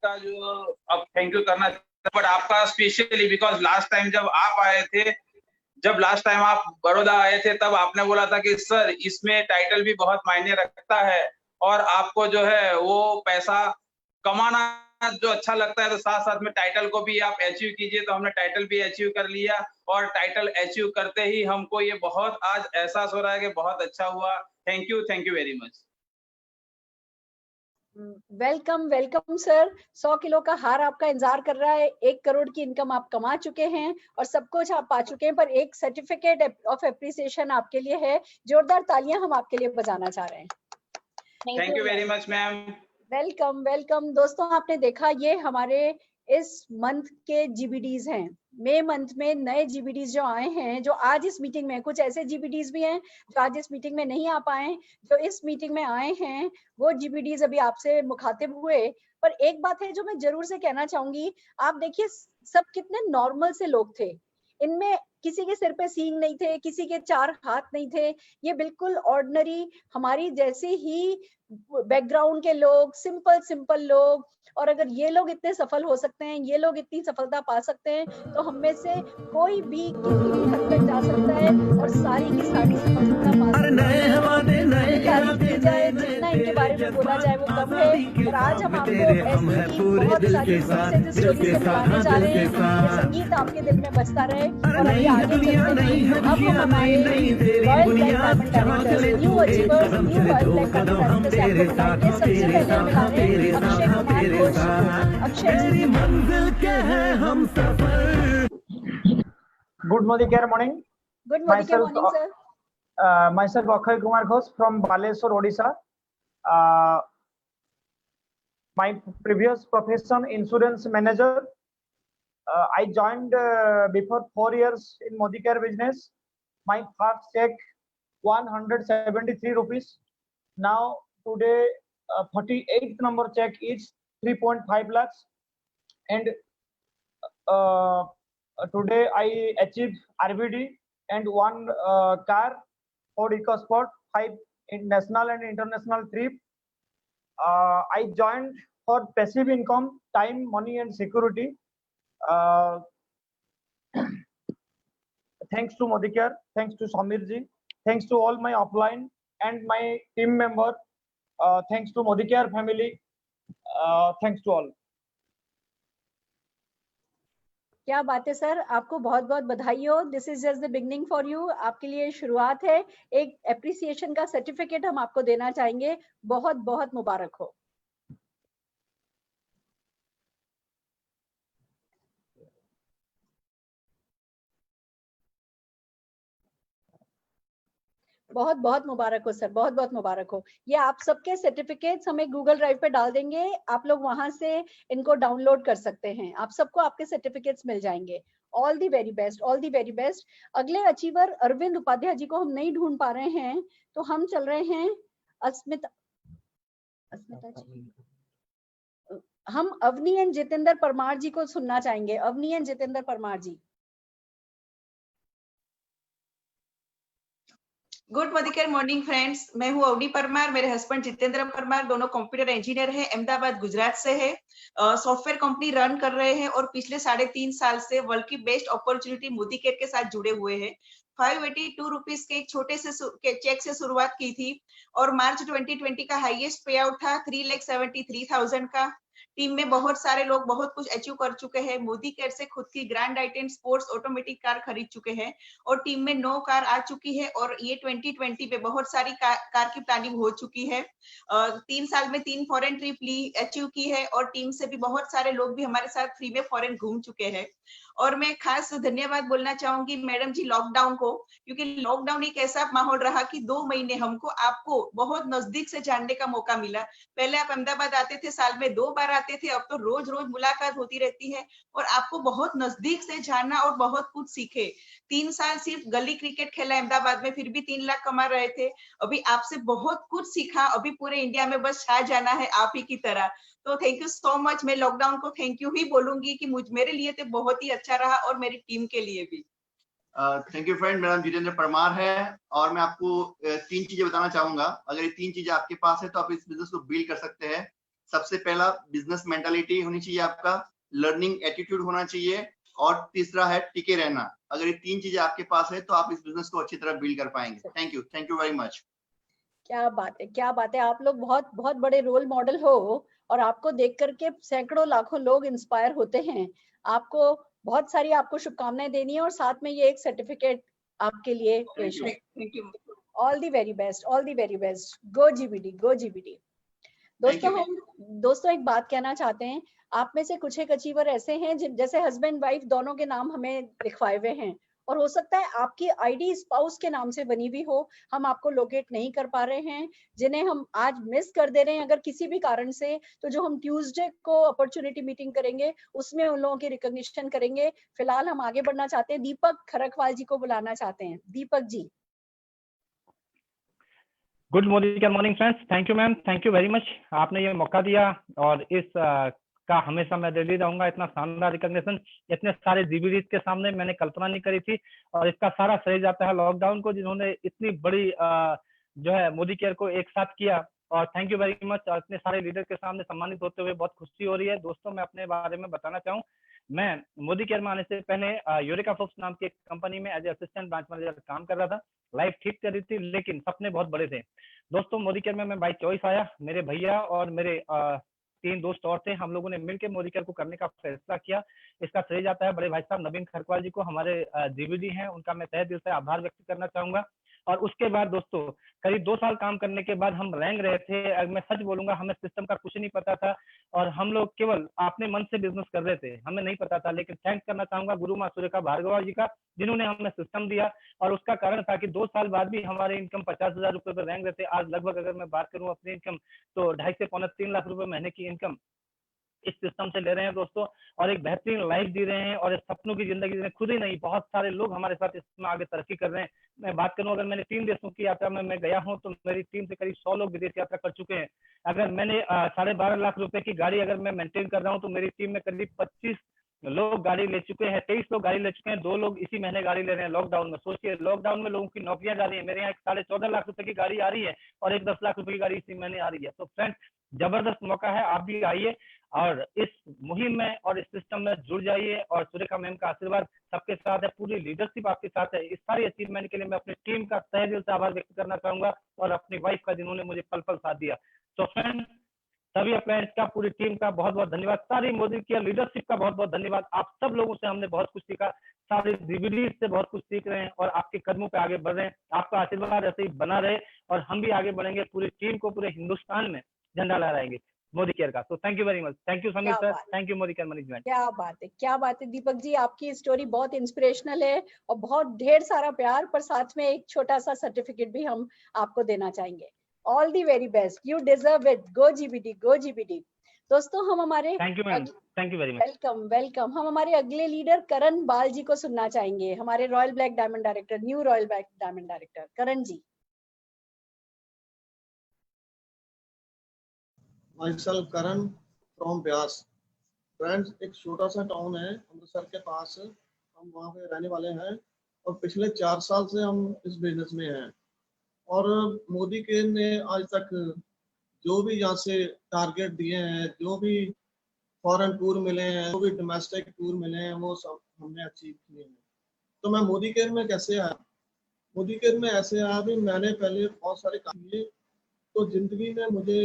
का जो अब थैंक यू करना चाहता हूं, बट आपका स्पेशली बिकॉज लास्ट टाइम जब आप आए थे, जब लास्ट टाइम आप बड़ौदा आए थे, तब आपने बोला था कि सर इसमें टाइटल भी बहुत मायने रखता है और आपको जो है वो पैसा कमाना जो अच्छा लगता है, तो साथ साथ में टाइटल को भी आप अचीव कीजिए। तो हमने टाइटल भी अचीव कर लिया और टाइटल अचीव करते ही हमको ये बहुत आज एहसास हो रहा है कि बहुत अच्छा हुआ। Thank you very much. Welcome welcome sir. 100 kilo का हार आपका इंतजार कर रहा है। 1 करोड़ की इनकम आप कमा चुके हैं और सब कुछ आप पा चुके हैं, पर एक सर्टिफिकेट ऑफ एप्रिसिएशन आपके लिए है। जोरदार तालियां हम आपके लिए बजाना चाह रहे हैं। Thank you very much ma'am. Welcome welcome. दोस्तों आपने देखा ये हमारे इस मंथ के जीबीडीज हैं। मई मंथ में नए जीबीडीज जो आए हैं, जो आज इस मीटिंग में, कुछ ऐसे जीबीडीज भी हैं जो आज इस मीटिंग में नहीं आ पाए, जो इस मीटिंग में आए हैं वो जीबीडीज अभी आपसे मुखातिब हुए। पर एक बात है जो मैं जरूर से कहना चाहूंगी, आप देखिए सब कितने नॉर्मल से लोग थे। इनमें किसी के सिर पे सींग नहीं थे, किसी के 4 हाथ नहीं थे। ये बिल्कुल ऑर्डिनरी हमारी जैसे ही बैकग्राउंड के लोग, सिंपल लोग। और अगर ये लोग इतने सफल हो सकते हैं, ये लोग इतनी सफलता पा सकते हैं, तो हम में से कोई भी किसी भी हद तक जा सकता है और सारी की सारी सफलता पा सकता है। की जाए, जितना इनके बारे में बोला जाए वो कम है। और आज हम आपको ऐसी बहुत सारी सक्सेस स्टोरी सुनाने जा रहे हैं। ये संगीत आपके दिल में बजता रहे और अभी आगे चलते हैं। अब हम हमारे royal black diamond directors, new achievers, new royal black diamond directors से आपको बुलाएंगे। सबसे पहले हम बुला रहे हैं Akshay Kumar Ghosh. Akshay Good Modicare morning. Good Modicare morning, sir. Myself Akshay Kumar Ghosh from Baleswar, Odisha. My previous profession insurance manager. I joined before 4 years in Modicare business. My first check 173 rupees. Now today 48th number check is 3.5 lakhs, and today I achieved RBD and one car, Ford EcoSport 5 in national and international trip. I joined for passive income, time, money and security. Thanks to Modicare, thanks to Samir ji, thanks to all my upline and my team member. Thanks to Modicare family. Thanks to all. क्या बात है sir, आपको बहुत बहुत बधाई हो। This is just the beginning for you. आपके लिए शुरुआत है। एक एप्रिसिएशन का सर्टिफिकेट हम आपको देना चाहेंगे। बहुत बहुत मुबारक हो। बहुत बहुत मुबारक हो सर, बहुत बहुत मुबारक हो। ये आप सबके सर्टिफिकेट्स हमें गूगल ड्राइव पे डाल देंगे, आप लोग वहां से इनको डाउनलोड कर सकते हैं। आप सबको आपके सर्टिफिकेट्स मिल जाएंगे। All the very best, all the very best. अगले अचीवर अरविंद उपाध्याय जी को हम नहीं ढूंढ पा रहे हैं, तो हम चल रहे हैं अस्मिता जी। हम अवनी एंड जितेंद्र परमार जी को सुनना चाहेंगे। Avni and Jitendra Parmar ji. Good Modicare morning friends, मैं हूँ अवनी परमार। मेरे हस्बैंड जितेंद्र परमार दोनों कंप्यूटर इंजीनियर हैं, अहमदाबाद गुजरात से है। सॉफ्टवेयर कंपनी रन कर रहे हैं और पिछले 3.5 साल से वर्ल्ड की बेस्ट अपॉर्चुनिटी मोदिकेयर के साथ जुड़े हुए हैं। 582 रुपीज के एक छोटे से चेक से शुरुआत की थी और मार्च 2020 का हाईएस्ट पे आउट था 3,73,000 का। टीम में बहुत सारे लोग बहुत कुछ अचीव कर चुके हैं। मोदीकेयर से खुद की grand item sports automatic car खरीद चुके हैं और टीम में 9 कार आ चुकी है और ये 2020 में बहुत सारी कार की प्लानिंग हो चुकी है। 3 साल में 3 फॉरेन ट्रिप अचीव की है और टीम से भी बहुत सारे लोग भी हमारे साथ फ्री में फॉरेन घूम चुके हैं। और मैं खास धन्यवाद बोलना चाहूंगी मैडम जी लॉकडाउन को, क्योंकि लॉकडाउन एक ऐसा माहौल रहा कि 2 महीने हमको आपको बहुत नजदीक से जानने का मौका मिला। पहले आप अहमदाबाद आते थे, साल में 2 बार आते थे, अब तो रोज रोज मुलाकात होती रहती है और आपको बहुत नजदीक से जानना और बहुत कुछ सीखे। 3 साल सिर्फ गली क्रिकेट खेला अहमदाबाद में, फिर भी 3 लाख कमा रहे थे। अभी आपसे बहुत कुछ सीखा, अभी पूरे इंडिया में बस छा जाना है आप ही की तरह। तो थैंक यू सो मच। मैं लॉकडाउन को थैंक यू ही बोलूंगी कि मेरे लिए तो बहुत ही अच्छा रहा और मेरी टीम के लिए भी। Thank you friend. मेरा नाम जितेंद्र परमार है और मैं आपको 3 चीजें बताना चाहूंगा। अगर ये 3 चीजें आपके पास है तो आप इस बिजनेस को बिल्ड कर सकते हैं। सबसे पहला बिजनेस मेंटालिटी होनी चाहिए आपका, लर्निंग एटीट्यूड होना चाहिए, और तीसरा है टिके रहना। अगर ये 3 चीजें आपके पास है तो आप इस बिजनेस को अच्छी तरह बिल्ड कर पाएंगे। Thank you very much. क्या बात है, क्या बात है। आप लोग बहुत बहुत बड़े रोल मॉडल हो और आपको देख करके सैकड़ों लाखों लोग इंस्पायर होते हैं। आपको बहुत सारी आपको शुभकामनाएं देनी है और साथ में ये एक सर्टिफिकेट आपके लिए पेश है। All the very best, all the very best. Go GBD, go GBD. दोस्तों एक बात कहना चाहते हैं, आप में से कुछ एक अचीवर ऐसे हैं जैसे हस्बैंड वाइफ दोनों के नाम हमें लिखवाए हुए हैं, और हो सकता है आपकी आईडी स्पाउस के नाम से बनी हुई हो, हम आपको लोकेट नहीं कर पा रहे हैं, जिन्हें हम आज मिस कर दे रहे हैं अगर किसी भी कारण से। तो जो हम ट्यूसडे को अपॉर्चुनिटी मीटिंग करेंगे उसमें उन लोगों की रिकॉग्निशन करेंगे। फिलहाल हम आगे बढ़ना चाहते हैं, दीपक खरकवाल जी को बुलाना चाहते हैं। Deepak ji. Good morning friends, thank you ma'am, thank you very much. आपने ये मौका दिया और इस का हमेशा मैं दिल्ली रहूंगा। इतना शानदार रिकॉग्निशन इतने सारे जीबीडीज के सामने मैंने कल्पना नहीं करी थी, और इसका सारा श्रेय जाता है लॉकडाउन को, जिन्होंने इतनी बड़ी जो है मोदी केयर को एक साथ किया। और थैंक यू वेरी मच। और इतने सारे लीडर के सामने सम्मानित होते हुए बहुत खुशी हो रही है। दोस्तों मैं अपने बारे में बताना चाहूँ, मैं मोदी केयर में आने से पहले यूरेका फोक्स नाम की एक कंपनी में as a assistant branch manager काम कर रहा था। लाइफ ठीक कर रही थी लेकिन सपने बहुत बड़े थे। दोस्तों मोदी केयर में मैं बाई चॉइस आया। मेरे भैया और मेरे 3 दोस्त और थे, हम लोगों ने मिलकर मोदी केयर को करने का फैसला किया। इसका श्रेय जाता है बड़े भाई साहब नवीन खरकवाल जी को, हमारे जीबीडी हैं, उनका मैं तहे दिल से आभार व्यक्त करना चाहूंगा। और उसके बाद दोस्तों करीब 2 साल काम करने के बाद हम रेंग रहे थे। मैं सच बोलूंगा, हमें सिस्टम का कुछ नहीं पता था और हम लोग केवल अपने मन से बिजनेस कर रहे थे, हमें नहीं पता था। लेकिन थैंक्स करना चाहूंगा गुरु माँ सुरेखा भार्गवा जी का, जिन्होंने हमें सिस्टम दिया। और उसका कारण था कि 2 साल बाद भी हमारे इनकम 50,000 रुपए पर रेंग रहे थे। आज लगभग अगर मैं बात करूं अपनी इनकम, तो 2.5 से 3 लाख रुपए महीने की इनकम इस सिस्टम से ले रहे हैं दोस्तों, और एक बेहतरीन लाइफ जी रहे हैं और सपनों की जिंदगी जी, खुद ही नहीं बहुत सारे लोग हमारे साथ इसमें आगे तरक्की कर रहे हैं। मैं बात करूं, अगर मैंने 3 देशों की यात्रा में मैं गया हूं तो मेरी टीम से करीब 100 लोग विदेश यात्रा कर चुके हैं। अगर मैंने 12.5 लाख रुपए की गाड़ी अगर मैं मेंटेन कर रहा हूं तो मेरी टीम में करीब 25 लोग गाड़ी ले चुके हैं, 23 लोग गाड़ी ले चुके हैं, 2 लोग इसी महीने गाड़ी ले रहे हैं लॉकडाउन में। सोचिए, लॉकडाउन में लोगों की नौकरियां जा रही है। मेरे यहाँ 14.5 लाख रुपए की गाड़ी आ रही है और एक 10 लाख रुपए की गाड़ी इसी महीने आ रही है। तो फ्रेंड्स जबरदस्त मौका है, आप भी आइए और इस मुहिम में और इस सिस्टम में जुड़ जाइए। और सुरेखा मैम का आशीर्वाद सबके साथ है, पूरी लीडरशिप आपके साथ है। इस सारी अचीवमेंट के लिए मैं अपनी टीम का तहे दिल से आभार व्यक्त करना चाहूंगा और अपनी वाइफ का, जिन्होंने मुझे पल पल साथ दिया। तो फ्रेंड्स सभी फ्रेंड्स का, पूरी टीम का बहुत बहुत धन्यवाद। सारी मोदी केयर लीडरशिप का बहुत बहुत धन्यवाद। आप सब लोगों से हमने बहुत कुछ सीखा, सारे जीबीडी से बहुत कुछ सीख रहे हैं और आपके कदमों पे आगे बढ़ रहे हैं। आपका आशीर्वाद ऐसे ही बना रहे और हम भी आगे बढ़ेंगे। पूरी टीम को पूरे हिंदुस्तान में झंडा लहराएंगे मोदी केयर का। तो thank you very much. Thank you Sameer sir, thank you Modi care management. क्या बात है, क्या बात है दीपक जी, आपकी स्टोरी बहुत इंस्पिरेशनल है और बहुत ढेर सारा प्यार, पर साथ में एक छोटा सा सर्टिफिकेट भी हम आपको देना चाहेंगे। All the very best, you deserve it. Go GBD, go GBD. दोस्तों हम हमारे thank you ma'am, thank you very much. Welcome welcome. हम हमारे अगले लीडर करण बाल जी को सुनना चाहेंगे, हमारे royal black diamond director, new royal black diamond director Karan ji. myself Karan from Beas. Friends एक छोटा सा टाउन है अमृतसर के पास, हम वहाँ पे रहने वाले हैं और पिछले 4 साल से हम इस बिजनेस में हैं। और मोदी केयर ने आज तक जो भी यहाँ से टारगेट दिए हैं, जो भी फॉरेन टूर मिले हैं, जो भी डोमेस्टिक टूर मिले हैं, वो सब हमने अचीव किए हैं। तो मैं मोदी केयर में कैसे आया? मोदी केयर में ऐसे आया भी मैंने पहले बहुत सारे काम किए, तो जिंदगी में मुझे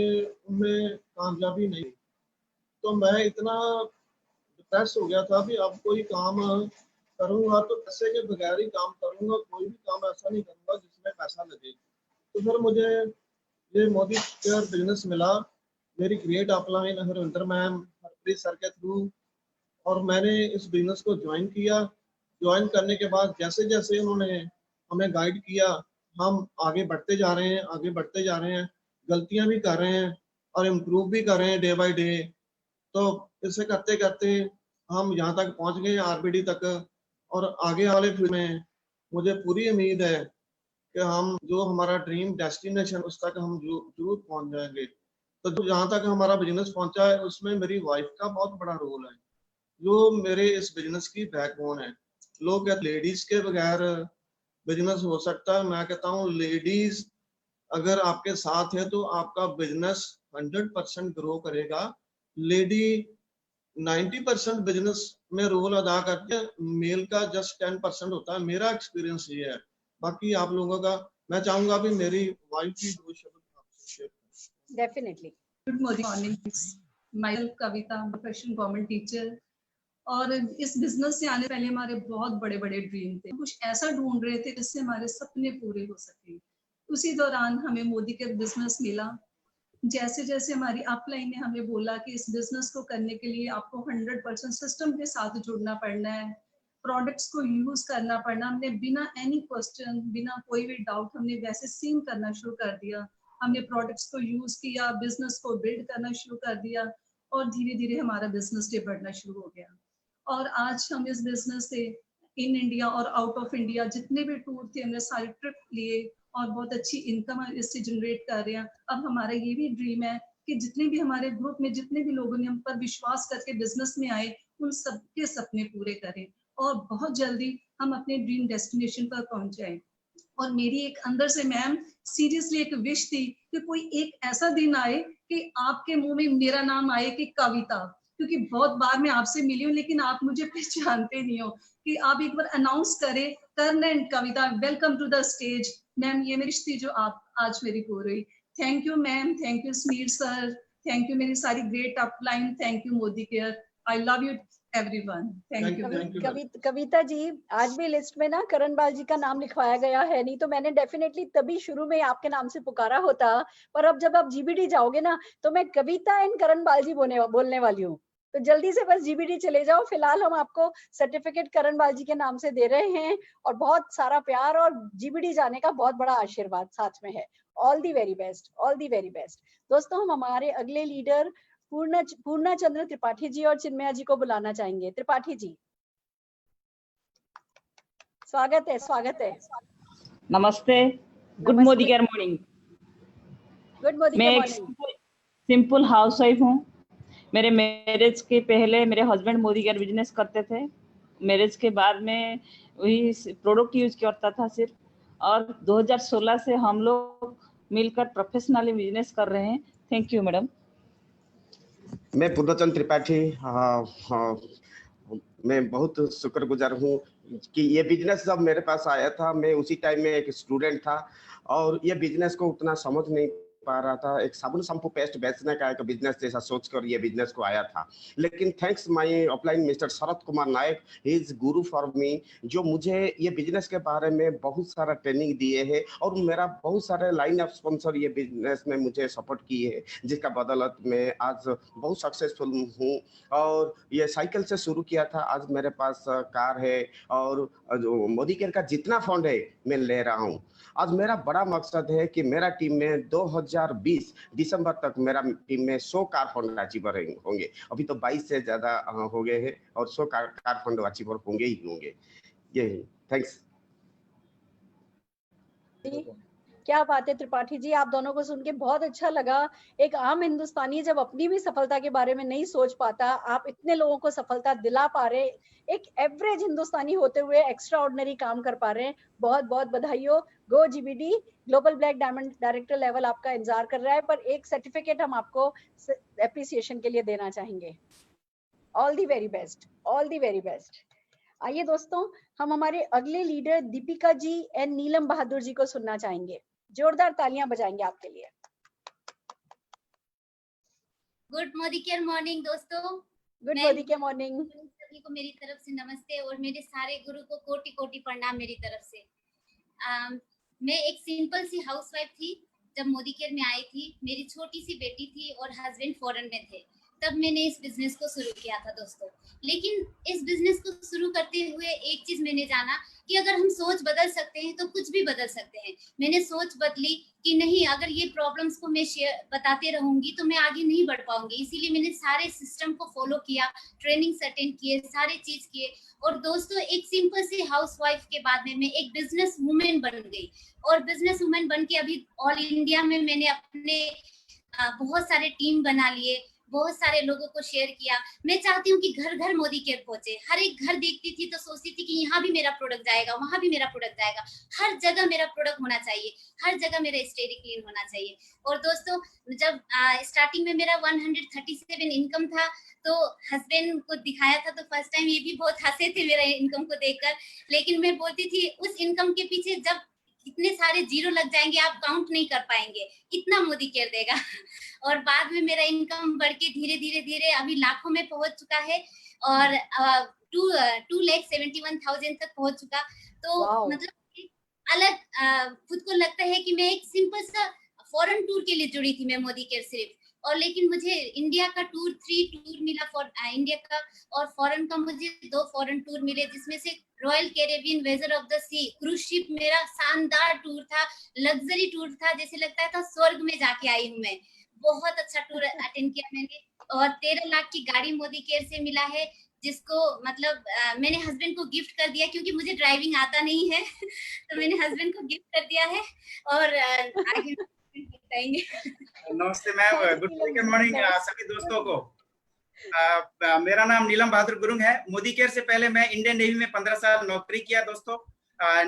उनमें कामयाबी नहीं, तो मैं इतना डिप्रेस हो गया था भी अब कोई काम करूँगा तो पैसे के बगैर ही काम करूँगा, कोई भी काम ऐसा नहीं करूँगा जिसमें पैसा लगे। तो फिर मुझे ये मोदी केयर बिजनेस मिला, मेरी great upline Harvinder ma'am, Harpreet sir के थ्रू, और मैंने इस बिजनेस को ज्वाइन किया। ज्वाइन करने के बाद जैसे जैसे उन्होंने हमें गाइड किया, हम आगे बढ़ते जा रहे हैं, आगे बढ़ते जा रहे हैं, गलतियां भी कर रहे हैं और इम्प्रूव भी कर रहे हैं डे बाय डे। तो इसे करते करते हम यहाँ तक पहुँच गए, आरबीडी तक, और आगे वाले फिर में मुझे पूरी उम्मीद है कि हम जो हमारा ड्रीम डेस्टिनेशन उस तक हम जरूर पहुँच जाएंगे। तो जो जहाँ तक हमारा बिजनेस पहुँचा है उसमें मेरी वाइफ का बहुत बड़ा रोल है, जो मेरे इस बिजनेस की बैकबोन है। लोग कहते लेडीज के बगैर बिजनेस हो सकता है, मैं कहता हूँ लेडीज अगर आपके साथ है तो आपका बिजनेस 100% ग्रो करेगा। लेडी 90% बिजनेस में रोल अदा करते हैं, मेल का जस्ट 10% होता है। मेरा एक्सपीरियंस ये है, बाकी आप लोगों का मैं चाहूंगा भी मेरी वाइफ भी 2 शब्द आपसे शेयर करें। Definitely. Good morning, my self Kavita, professional government teacher. और इस बिजनेस से आने पहले हमारे बहुत बड़े बड़े ड्रीम थे, कुछ ऐसा ढूंढ रहे थे जिससे हमारे सपने पूरे हो सके। उसी दौरान हमें मोदी के बिजनेस मिला। जैसे जैसे हमारी अपलाइन ने हमें बोला कि इस बिजनेस को करने के लिए आपको 100% सिस्टम के साथ जुड़ना पड़ना है, प्रोडक्ट्स को यूज करना पड़ना। हमने बिना एनी क्वेश्चन, बिना कोई भी डाउट, हमने वैसे सीम करना शुरू कर दिया। हमने प्रोडक्ट्स को यूज किया, बिजनेस को बिल्ड करना शुरू कर दिया और धीरे धीरे हमारा बिजनेस डे बढ़ना शुरू हो गया। और आज हम इस बिजनेस से इन इंडिया और आउट ऑफ इंडिया जितने भी टूर थे, हमने सारे ट्रिप लिए और बहुत अच्छी इनकम इससे जनरेट कर रहे हैं। अब हमारा ये भी ड्रीम है कि जितने भी हमारे ग्रुप में जितने भी लोगों ने हम पर विश्वास करके बिजनेस में आए, उन सबके सपने पूरे करें और बहुत जल्दी हम अपने ड्रीम डेस्टिनेशन पर पहुंच जाएं। और मेरी एक अंदर से मैम सीरियसली एक विश थी कि कोई एक ऐसा दिन आए कि आपके मुंह में मेरा नाम आए कि कविता, क्योंकि बहुत बार मैं आपसे मिली हूँ लेकिन आप मुझे पहचानते नहीं हो, कि आप एक बार अनाउंस करें Karan and Kavita, welcome to the stage. Ma'am ये मेरी थी जो आप आज मेरी पूरी हुई। Thank you ma'am, thank you Sameer sir, thank you मेरी सारी great upline, thank you Modi care, I love you everyone, thank you. Kavita ji, आज भी लिस्ट में ना करणबाल जी का नाम लिखवाया गया है, नहीं तो मैंने डेफिनेटली तभी शुरू में आपके नाम से पुकारा होता। पर अब जब आप जीबीडी जाओगे ना तो मैं कविता एंड करणबाल जी बोलने वाली हूँ, तो जल्दी से बस जीबीडी चले जाओ। फिलहाल हम आपको सर्टिफिकेट करणबाल जी के नाम से दे रहे हैं और बहुत सारा प्यार और जीबीडी जाने का बहुत बड़ा आशीर्वाद साथ में है। All the very best, all the very best. दोस्तों, हम हमारे अगले लीडर पूर्णा चंद्र त्रिपाठी जी और चिन्मया जी को बुलाना चाहेंगे। त्रिपाठी जी, स्वागत है, स्वागत है। नमस्ते, good Modi care morning. Good Modi मैं केयर एक मॉर्निंग। सिंपल हाउसवाइफ हूँ। मेरे मैरिज के पहले मेरे हस्बैंड मोदी केयर बिजनेस करते थे। मैरिज के बाद में वही प्रोडक्ट यूज करता था सिर्फ, और 2016 से हम लोग मिलकर प्रोफेशनली बिजनेस कर रहे हैं। Thank you madam. मैं पूर्णचंद्र त्रिपाठी, मैं बहुत शुक्रगुजार हूँ कि ये बिजनेस जब मेरे पास आया था, मैं उसी टाइम में एक स्टूडेंट था और ये बिजनेस को उतना समझ नहीं पा रहा था। एक साबुन शैम्पू पेस्ट बेचने का एक बिजनेस जैसा सोचकर ये बिजनेस को आया था। लेकिन thanks my upline mister Sharad Kumar Nayak, he is guru for me, जो मुझे ये बिजनेस के बारे में बहुत सारा ट्रेनिंग दिए है और मेरा बहुत सारे लाइन ऑफ स्पॉन्सर ये बिजनेस में मुझे सपोर्ट किए है, जिसका बदौलत मैं आज बहुत सक्सेसफुल हूँ। और ये साइकिल से शुरू किया था, आज मेरे पास कार है और जो मोदी केयर का जितना फंड है मैं ले रहा हूँ। आज मेरा बड़ा मकसद है कि मेरा टीम में 2020 दिसंबर तक मेरा टीम में 100 कार फंड अचीवर होंगे। अभी तो 22 से ज्यादा हो गए हैं और 100 कार फंड अचीवर होंगे ही होंगे। यही, थैंक्स। क्या बात है त्रिपाठी जी, आप दोनों को सुन के बहुत अच्छा लगा। एक आम हिंदुस्तानी जब अपनी भी सफलता के बारे में नहीं सोच पाता, आप इतने लोगों को सफलता दिला पा रहे, एक एवरेज हिंदुस्तानी होते हुए एक्स्ट्रा ऑर्डिनरी काम कर पा रहे हैं। बहुत बहुत बधाई हो। Go GBD, global black diamond director level आपका इंतजार कर रहा है, पर एक सर्टिफिकेट हम आपको एप्रिसिएशन के लिए देना चाहेंगे। All the very best, all the very best. आइए दोस्तों, हम हमारे अगले लीडर दीपिका जी एंड नीलम बहादुर जी को सुनना चाहेंगे। जोरदार तालियां बजाएंगे आपके लिए। गुड मोदी केयर मॉर्निंग दोस्तों। Good Modi care morning. सभी को मेरी तरफ से नमस्ते और मेरे सारे गुरु को कोटि कोटि प्रणाम मेरी तरफ से। मैं एक सिंपल सी हाउसवाइफ थी जब मोदी केयर में आई थी। मेरी छोटी सी बेटी थी और हस्बैंड फॉरेन में थे, तब मैंने इस बिजनेस को शुरू किया था दोस्तों। लेकिन इस बिजनेस को शुरू करते हुए एक चीज मैंने जाना कि अगर हम सोच बदल सकते हैं तो कुछ भी बदल सकते हैं। मैंने सोच बदली कि नहीं, अगर ये प्रॉब्लम्स को मैं बताते रहूंगी तो मैं आगे नहीं बढ़ पाऊंगी। इसीलिए मैंने सारे सिस्टम को फॉलो किया, ट्रेनिंग अटेंड किए, सारे चीज किए। और दोस्तों, एक सिंपल सी हाउसवाइफ के बाद में मैं एक बिजनेस वुमेन बन गई और बिजनेस वुमेन बन के अभी ऑल इंडिया में मैंने अपने बहुत सारे टीम बना लिए। बहुत सारे लोगों को शेयर किया। मैं चाहती हूँ कि घर घर मोदी केयर पहुंचे। हर एक घर देखती थी तो सोचती थी कि यहाँ भी मेरा प्रोडक्ट जाएगा, वहां भी मेरा प्रोडक्ट जाएगा, हर जगह मेरा प्रोडक्ट होना चाहिए, हर जगह मेरा स्टेरी क्लीन होना चाहिए। और दोस्तों जब स्टार्टिंग में मेरा 137 इनकम था तो हस्बैंड को दिखाया था तो फर्स्ट टाइम ये भी बहुत हंसे थे मेरा इनकम को देखकर। लेकिन मैं बोलती थी उस इनकम के पीछे जब इतने सारे जीरो लग जाएंगे आप काउंट नहीं कर पाएंगे, कितना मोदी केयर देगा। और बाद में मेरा इनकम बढ़ के धीरे धीरे धीरे अभी लाखों में पहुंच चुका है और 2,71,000 तक पहुंच चुका। तो मतलब एक अलग खुद को लगता है कि मैं एक सिंपल सा फॉरेन टूर के लिए जुड़ी थी मैं मोदी केयर सिर्फ, और लेकिन मुझे इंडिया का टूर 3 टूर मिला फॉर इंडिया का, और फॉरेन का मुझे 2 फॉरेन टूर मिले, जिसमें से Royal Caribbean voyager of the sea cruise ship मेरा शानदार टूर था, लग्जरी टूर था, जैसे लगता था स्वर्ग में जाके आई हूँ मैं। बहुत अच्छा टूर अटेंड किया मैंने, और 13 लाख की गाड़ी मोदी केयर से मिला है, जिसको मतलब मैंने हस्बैंड को गिफ्ट कर दिया क्योंकि मुझे ड्राइविंग आता नहीं है तो मैंने हस्बैंड को गिफ्ट कर दिया है। और आगे बताएंगे। नमस्ते मैम, गुड मॉर्निंग सभी दोस्तों को। मेरा नाम नीलम बहादुर गुरुंग है। मोदी केयर से पहले मैं इंडियन नेवी में 15 साल नौकरी किया दोस्तों।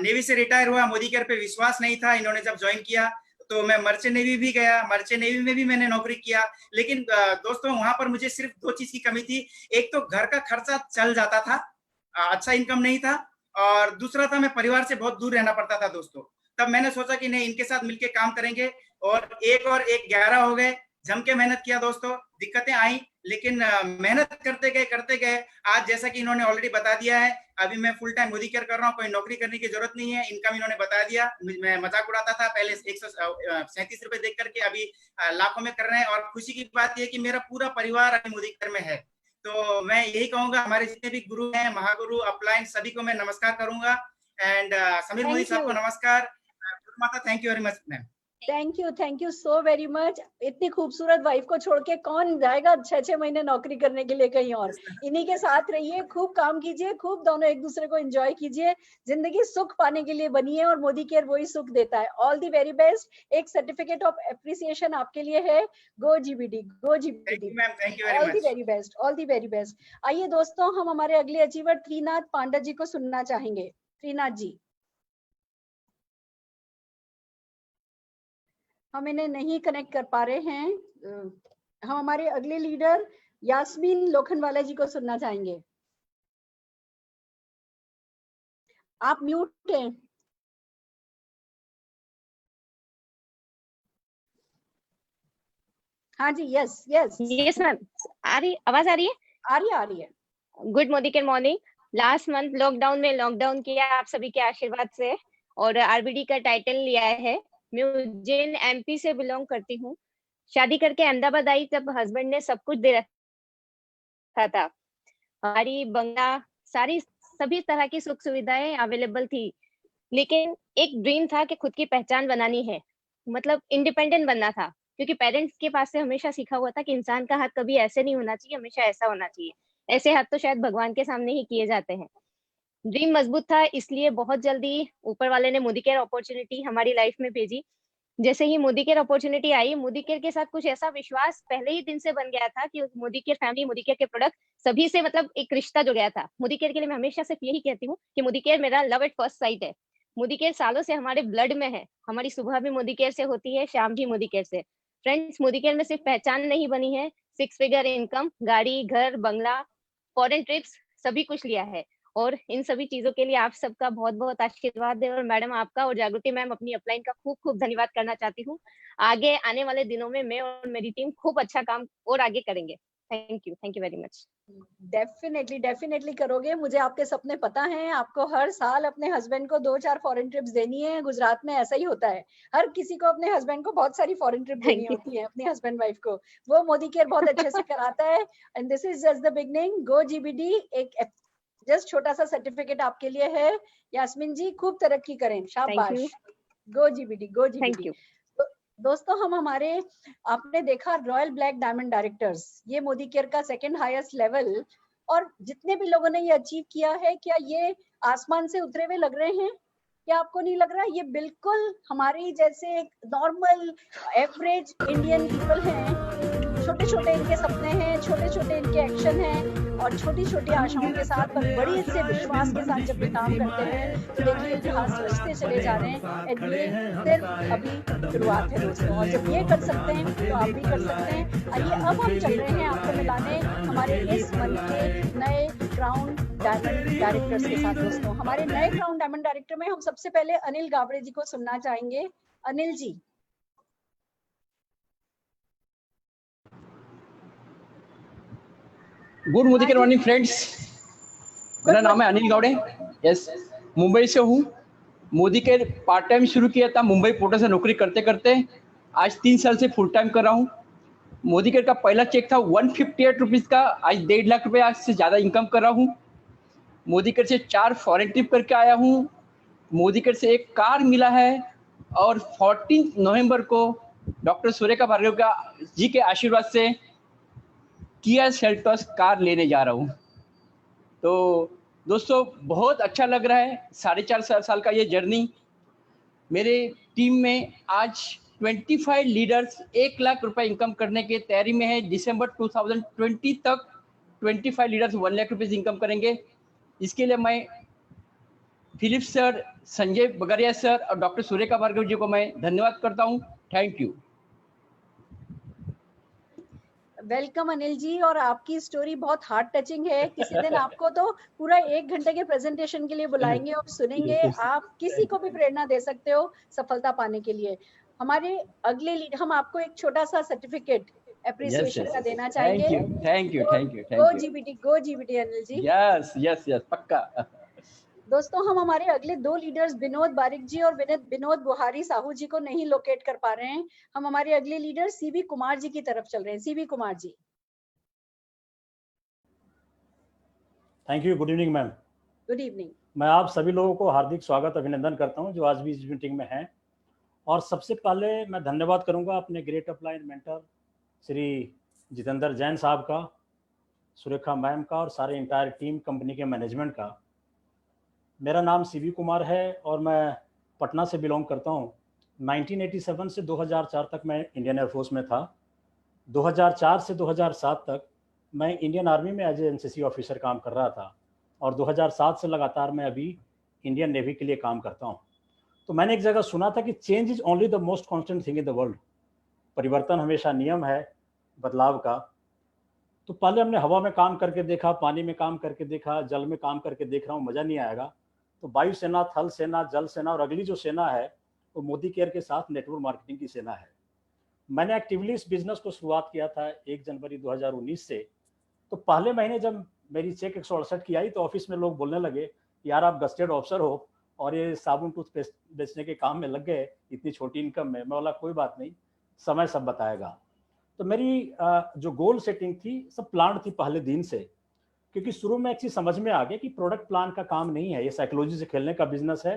नेवी से रिटायर हुआ, मोदी केयर पे विश्वास नहीं था, इन्होंने जब ज्वाइन किया तो मैं मर्चेंट नेवी भी गया, मर्चेंट नेवी में भी मैंने नौकरी किया। लेकिन दोस्तों वहां पर मुझे सिर्फ 2 चीज की कमी थी। एक तो घर का खर्चा चल जाता था, अच्छा इनकम नहीं था, और दूसरा था मैं परिवार से बहुत दूर रहना पड़ता था दोस्तों। तब मैंने सोचा कि नहीं, इनके साथ मिलके काम करेंगे, और 1 11 हो गए। जम के मेहनत किया दोस्तों, दिक्कतें आई लेकिन मेहनत करते गए आज जैसा कि इन्होंने ऑलरेडी बता दिया है, अभी मैं फुल टाइम मोदी केयर कर रहा हूँ, कोई नौकरी करने की जरूरत नहीं है। इनकम इन्होंने बता दिया, मैं मजाक उड़ाता था पहले 137 रुपए देख करके, अभी लाखों में कर रहे हैं। और खुशी की बात यह कि मेरा पूरा परिवार अभी मोदी केयर में है। तो मैं यही कहूंगा, हमारे जितने भी गुरु हैं, महागुरु अपलाइन, सभी को मैं नमस्कार करूंगा। एंड समीर मोदी साहब को नमस्कार। माता, thank you very much ma'am. Thank you so very much. इतनी खूबसूरत वाइफ को छोड़ के कौन जाएगा 6-6 महीने नौकरी करने के लिए कहीं और। इन्हीं के साथ रहिए, खूब काम कीजिए, खूब दोनों एक दूसरे को एंजॉय कीजिए। जिंदगी सुख पाने के लिए बनी है और मोदी केयर वही सुख देता है। All the very best. एक सर्टिफिकेट ऑफ एप्रिसिएशन आपके लिए है। Go GBD, go GBD. All the very best, all the very best. आइए दोस्तों, हम हमारे अगले अचीवर त्रिनाथ पांडा जी को सुनना चाहेंगे। त्रिनाथ जी, हम इन्हें नहीं कनेक्ट कर पा रहे हैं। हम हमारे अगले लीडर यास्मीन लोखंडवाला जी को सुनना चाहेंगे। आप म्यूट हैं। हाँ जी, यस मैम। आवाज आ रही है? आ रही है। Good Modi care morning. Last month lockdown किया आप सभी के आशीर्वाद से, और आरबीडी का टाइटल लिया है। मैं उज्जैन एमपी से बिलोंग करती हूँ। शादी करके अहमदाबाद आई तब हस्बैंड ने सब कुछ दे रखा था, गाड़ी बंगला सभी तरह की सुख सुविधाएं अवेलेबल थी। लेकिन एक ड्रीम था कि खुद की पहचान बनानी है, मतलब इंडिपेंडेंट बनना था, क्योंकि पेरेंट्स के पास से हमेशा सीखा हुआ था कि इंसान का हाथ कभी ऐसे नहीं होना चाहिए, हमेशा ऐसा होना चाहिए। ऐसे हाथ तो शायद भगवान के सामने ही किए जाते हैं। ड्रीम मजबूत था, इसलिए बहुत जल्दी ऊपर वाले ने मोदी केयर अपॉर्चुनिटी हमारी लाइफ में भेजी। जैसे ही मोदी केयर अपॉर्चुनिटी आई, मोदी केयर के साथ कुछ ऐसा विश्वास पहले ही दिन से बन गया था कि Modi care family, Modi care के प्रोडक्ट सभी से मतलब एक रिश्ता जो गया था। मोदी केयर के लिए मैं हमेशा सिर्फ यही कहती हूँ कि मोदी केयर मेरा लव एट फर्स्ट साइट है। मोदी केयर सालों से हमारे ब्लड में है। हमारी सुबह भी मोदी केयर से होती है, शाम भी मोदी केयर से। फ्रेंड्स, मोदी केयर में सिर्फ पहचान नहीं बनी है, 6 फिगर इनकम, गाड़ी, घर, बंगला, फॉरेन ट्रिप्स, सभी कुछ लिया है। और इन सभी चीजों के लिए आप सबका बहुत बहुत आशीर्वाद है। और मैडम आपका और जागृति मैम अपनी अपलाइन का खूब खूब धन्यवाद करना चाहती हूँ। आगे आने वाले दिनों में मैं और मेरी टीम खूब अच्छा काम और आगे करेंगे। Thank you very much. Definitely करोगे। मुझे आपके सपने पता हैं। आपको हर साल अपने हस्बैंड को 2-4 फॉरेन ट्रिप्स देनी है। गुजरात में ऐसा ही होता है, हर किसी को अपने हस्बैंड को बहुत सारी फॉरेन ट्रिप देनी होती है, अपने हस्बैंड वाइफ को। वो मोदी केयर बहुत अच्छे से कराता है। And this is just the beginning. Go GBD, एक जस्ट छोटा सा सर्टिफिकेट आपके लिए है। यास्मीन जी, खूब तरक्की करें, शाबाश। गो जीबीडी, गो जीबीडी। दोस्तों, हम हमारे आपने देखा रॉयल ब्लैक डायमंड डायरेक्टर्स, ये मोदी केयर का 2nd हाईएस्ट लेवल। और जितने भी लोगों ने ये अचीव किया है, क्या ये आसमान से उतरे हुए लग रहे हैं? क्या आपको नहीं लग रहा? ये बिल्कुल हमारी जैसे एक नॉर्मल एवरेज इंडियन पीपल हैं छोटे छोटे इनके सपने हैं, छोटे छोटे इनके एक्शन हैं और छोटी छोटी आशाओं के साथ पर बड़ी से विश्वास के साथ जब ये काम करते हैं तो देखिए इतिहास रचते चले जा रहे हैं। और ये सिर्फ अभी शुरुआत है दोस्तों, और जब ये कर सकते हैं तो आप भी कर सकते हैं। आइए अब हम चल रहे हैं आपको मिलाने हमारे इस मंथ के नए क्राउन डायमंड डायरेक्टर्स के साथ। दोस्तों हमारे नए क्राउन डायमंड डायरेक्टर में हम सबसे पहले अनिल गावड़े जी को सुनना चाहेंगे। Anil ji. Good morning morning friends, मेरा नाम है अनिल गावड़े। यस, मुंबई से हूँ। मोदी केयर पार्ट टाइम शुरू किया था मुंबई पोर्टल से नौकरी करते करते, आज 3 साल से फुल टाइम कर रहा हूँ। मोदी केयर का पहला चेक था 158 रुपीज़ का, आज 1.5 लाख रुपए आज से ज़्यादा इनकम कर रहा हूँ। मोदी केयर से 4 फॉरेन ट्रिप करके आया हूँ। मोदी केयर से 1 कार मिला है और 14 नवंबर को डॉक्टर सुरेखा भार्गव का जी के आशीर्वाद से किया सेल्टॉस कार लेने जा रहा हूँ। तो दोस्तों बहुत अच्छा लग रहा है 4.5 साल का ये जर्नी। मेरे टीम में आज 25 लीडर्स 1 लाख रुपए इनकम करने की तैयारी में है। दिसंबर 2020 तक 25 लीडर्स 1 लाख रुपीज़ इनकम करेंगे। इसके लिए मैं Philip sir, Sanjay Bagaria sir और डॉक्टर सुरेखा भार्गव जी को मैं धन्यवाद करता हूँ। Thank you. Welcome Anil ji, और आपकी स्टोरी बहुत हार्ट टचिंग है। किसी दिन आपको तो पूरा 1 घंटे के प्रेजेंटेशन के लिए बुलाएंगे और सुनेंगे। आप किसी को भी प्रेरणा दे सकते हो सफलता पाने के लिए। हमारे अगले हम आपको एक छोटा सा सर्टिफिकेट एप्रिसिएशन का देना चाहेंगे। Thank you. Go GBT Anil ji. Yes पक्का। दोस्तों हम हमारे अगले 2 लीडर्स विनोद बारिक जी और विनोद बुहारी साहू जी को नहीं लोकेट कर पा रहे हैं। हम हमारे अगले लीडर सीवी कुमार जी की तरफ चल रहे हैं। C V Kumar ji. Thank you. Good evening ma'am. Good evening. मैं आप सभी लोगों को हार्दिक स्वागत अभिनंदन करता हूं जो आज भी इस मीटिंग में हैं। और सबसे पहले मैं धन्यवाद करूंगा अपने great upline mentor Shri Jitendra Jain साहब का, सुरेखा मैम का और सारे इंटायर टीम कंपनी के मैनेजमेंट का। मेरा नाम सीवी कुमार है और मैं पटना से बिलोंग करता हूं। 1987 से 2004 तक मैं इंडियन एयरफोर्स में था। 2004 से 2007 तक मैं इंडियन आर्मी में एज ए एनसीसी ऑफिसर काम कर रहा था और 2007 से लगातार मैं अभी इंडियन नेवी के लिए काम करता हूं। तो मैंने एक जगह सुना था कि change is only the most constant thing in the world. परिवर्तन हमेशा नियम है बदलाव का। तो पहले हमने हवा में काम करके देखा, पानी में काम करके देखा, जल में काम करके देख रहा हूँ, मज़ा नहीं आएगा। तो वायुसेना, थल सेना, जल सेना और अगली जो सेना है वो मोदी केयर के साथ नेटवर्क मार्केटिंग की सेना है। मैंने एक्टिवली इस बिजनेस को शुरुआत किया था 1 जनवरी 2019 से। तो पहले महीने जब मेरी चेक 168 की आई तो ऑफिस में लोग बोलने लगे, यार आप गस्टेड ऑफिसर हो और ये साबुन टूथपेस्ट बेचने के काम में लग गए इतनी छोटी इनकम में। मैं बोला कोई बात नहीं, समय सब बताएगा। तो मेरी जो गोल सेटिंग थी सब प्लान थी पहले दिन से, क्योंकि शुरू में एक चीज समझ में आ गया कि प्रोडक्ट प्लान का काम नहीं है, ये साइकोलॉजी से खेलने का बिजनेस है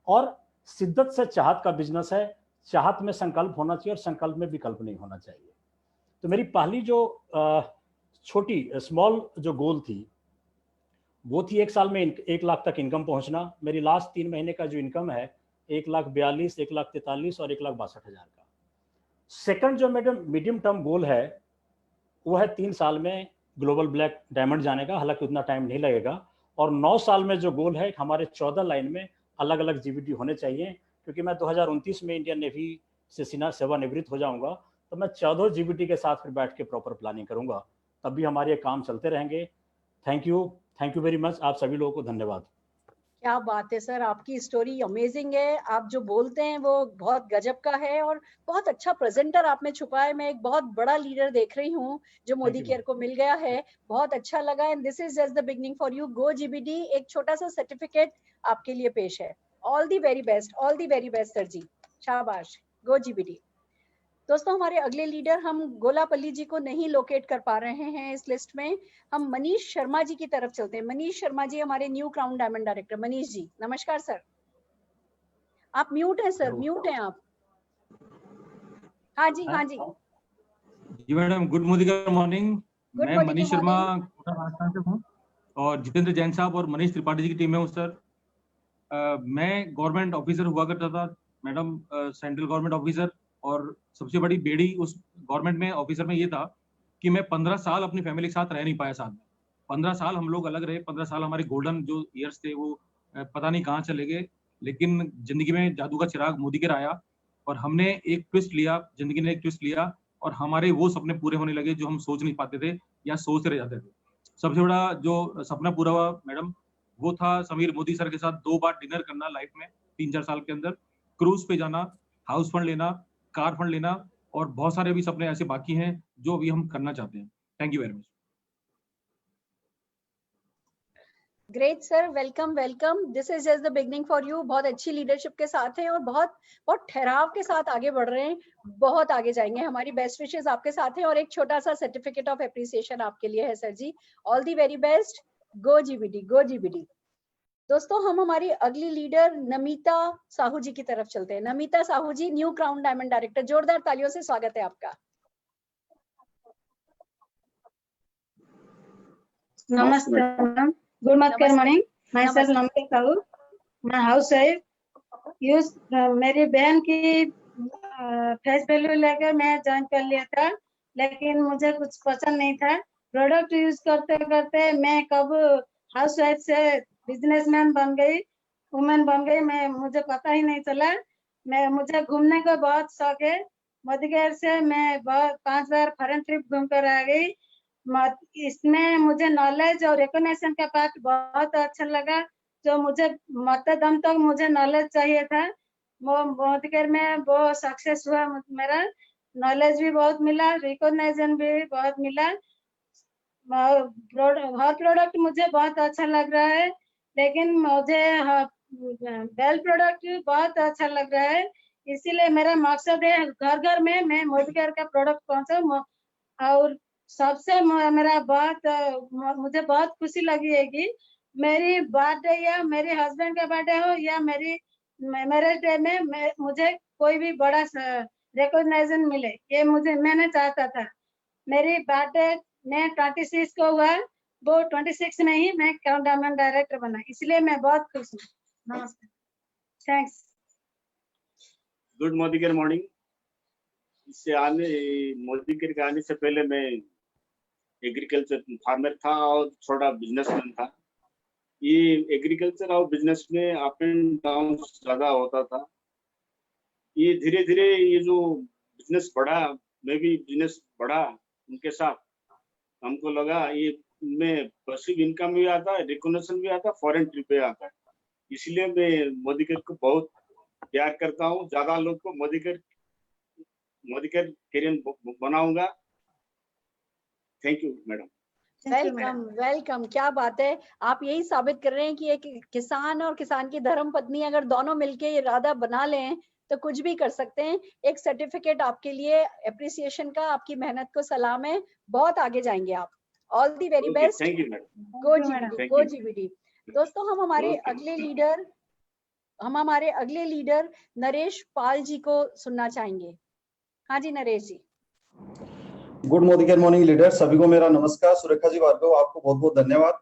और शिद्दत से चाहत का बिजनेस है। चाहत में संकल्प होना चाहिए और संकल्प में विकल्प नहीं होना चाहिए। तो मेरी पहली जो छोटी स्मॉल जो गोल थी वो थी 1 साल में 1 लाख तक इनकम पहुंचना। मेरी लास्ट 3 महीने का जो इनकम है 1,42,000, 1,43,000 और 1,62,000 का। सेकंड जो मेरा मीडियम टर्म गोल है वो है 3 साल में ग्लोबल ब्लैक डायमंड जाने का, हालांकि उतना टाइम नहीं लगेगा। और 9 साल में जो गोल है हमारे 14 लाइन में अलग अलग जीबीटी होने चाहिए, क्योंकि मैं 2029 में इंडियन नेवी से सेवानिवृत्त हो जाऊंगा। तो मैं 14 जीबीटी के साथ फिर बैठ के प्रॉपर प्लानिंग करूंगा, तब भी हमारे काम चलते रहेंगे। Thank you very much. आप सभी लोगों को धन्यवाद। क्या बात है सर, आपकी स्टोरी अमेजिंग है। आप जो बोलते हैं वो बहुत गजब का है और बहुत अच्छा प्रेजेंटर आप में छुपा है। मैं एक बहुत बड़ा लीडर देख रही हूँ जो मोदी केयर को मिल गया है। बहुत अच्छा लगा and this is just the beginning for you. Go GBD एक छोटा सा सर्टिफिकेट आपके लिए पेश है। All the very best sir ji, शाबाश। गो जीबीडी। दोस्तों हमारे अगले लीडर हम गोलापल्ली जी को नहीं लोकेट कर पा रहे हैं इस लिस्ट में। हम मनीष शर्मा जी की तरफ चलते हैं। मनीष शर्मा जी हमारे new crown diamond director. Manish ji नमस्कार सर। आप म्यूट हैं सर, म्यूट हैं आप। हाँ जी जी मैडम। Good morning. मैं मनीष शर्मा राजस्थान से हूँ और जितेंद्र जैन साहब और मनीष त्रिपाठी जी की टीम में हूँ सर। मैं गवर्नमेंट ऑफिसर हुआ करता था मैडम, सेंट्रल गवर्नमेंट ऑफिसर। और सबसे बड़ी बेड़ी उस गवर्नमेंट में ऑफिसर में ये था कि मैं 15 साल अपनी फैमिली के साथ रह नहीं पाया साथ में। 15 साल हम लोग अलग रहे, 15 साल हमारे गोल्डन जो ईयर्स थे वो पता नहीं कहाँ चले गए, लेकिन जिंदगी में जादू का चिराग मोदी केयर आया और हमने एक ट्विस्ट लिया, जिंदगी ने एक ट्विस्ट लिया और हमारे वो सपने पूरे होने लगे जो हम सोच नहीं पाते थे या सोचते रह जाते थे। सबसे बड़ा जो सपना पूरा हुआ मैडम, वो था समीर मोदी सर के साथ 2 बार डिनर करना लाइफ में 3-4 साल के अंदर, क्रूज पे जाना, हाउस फंड लेना, कार फंड लेना और बहुत सारे भी सपने ऐसे बाकी हैं जो अभी हम करना चाहते हैं। Thank you very much. Great sir, welcome welcome. This is just the beginning for you. बहुत अच्छी लीडरशिप के साथ हैं और बहुत बहुत ठहराव के साथ आगे बढ़ रहे हैं, बहुत आगे जाएंगे। हमारी बेस्ट विशेस आपके साथ हैं और एक छोटा सा सर्टिफिकेट ऑफ एप्रिसिएशन आपके लिए है sir ji. All the very best. Go GBD, go GBD. दोस्तों हम हमारी अगली लीडर नमिता साहू जी की तरफ चलते हैं। नमिता साहू जी, न्यू क्राउन डायमंड डायरेक्टर, जोरदार तालियों से स्वागत है आपका। नमस्ते मैम, गुड मॉर्निंग। मैं सर नमिता साहू, मैं हाउस वाइफ। यूज मेरी बहन की फेस वैल्यू लेकर मैं ज्वाइन कर लिया था, लेकिन मुझे कुछ पसंद नहीं था। प्रोडक्ट यूज करते करते मैं कब हाउस वाइफ से बिजनेसमैन बन गई, वुमेन बन गई, मुझे पता ही नहीं चला। मुझे घूमने का बहुत शौक है। मोदी केयर से मैं 5 बार फॉरेन ट्रिप घूम कर आ गई। इसमें मुझे नॉलेज और रिकॉग्निशन का पार्ट बहुत अच्छा लगा, जो मुझे मरते दम तक मुझे नॉलेज चाहिए था। वो मोदी केयर में वो सक्सेस हुआ, मेरा नॉलेज भी बहुत मिला, रिकॉग्निशन भी बहुत मिला। हर प्रोडक्ट मुझे बहुत अच्छा लग रहा है, लेकिन मुझे बेल प्रोडक्ट बहुत अच्छा लग रहा है। इसीलिए मेरा मकसद है घर घर में मैं मोदी केयर का प्रोडक्ट पहुंचाऊं। और सबसे मेरा मुझे बहुत खुशी लगी है कि मेरी बर्थडे या मेरे हस्बैंड का बर्थडे हो या मेरी मैरिज डे में मुझे कोई भी बड़ा रिकॉग्निशन मिले, ये मैंने चाहता था। मेरी बर्थडे में 26 को हुआ, वो 26 में ही मैं क्राउन डायमंड डायरेक्टर बना, इसलिए मैं बहुत खुश हूँ। नमस्ते, thanks. Good Modi care morning. इससे मोदी केयर के आने से पहले मैं एग्रीकल्चर फार्मर था और छोटा बिजनेसमैन था। ये एग्रीकल्चर और बिजनेस में अप एंड डाउन ज्यादा होता था। ये धीरे धीरे ये जो बिजनेस बढ़ा, मैं भी बिजनेस बढ़ा उनके साथ। हमको लगा ये इनमें पैसिव इनकम भी आता है, रिकॉग्निशन भी आता है, फॉरेन ट्रिप भी आता है। इसलिए मैं मोदी केयर को बहुत प्यार करता हूँ। ज्यादा लोग को मोदी केयर कैरियर बनाऊंगा। Thank you madam. Welcome welcome. क्या बात है, आप यही साबित कर रहे हैं कि एक किसान और किसान की धर्म पत्नी अगर दोनों मिलके इरादा बना लें तो कुछ भी कर सकते हैं। एक सर्टिफिकेट आपके लिए एप्रिसिएशन का, आपकी मेहनत को सलाम है, बहुत आगे जाएंगे आप। All the very best. Thank you madam. Go GBD, go GBD. दोस्तों हम हमारे अगले लीडर नरेश पाल जी को सुनना चाहेंगे। हाँ जी Naresh ji. Good Modi care morning leader, सभी को मेरा नमस्कार। सुरेखा जी भार्गव, आपको बहुत बहुत धन्यवाद।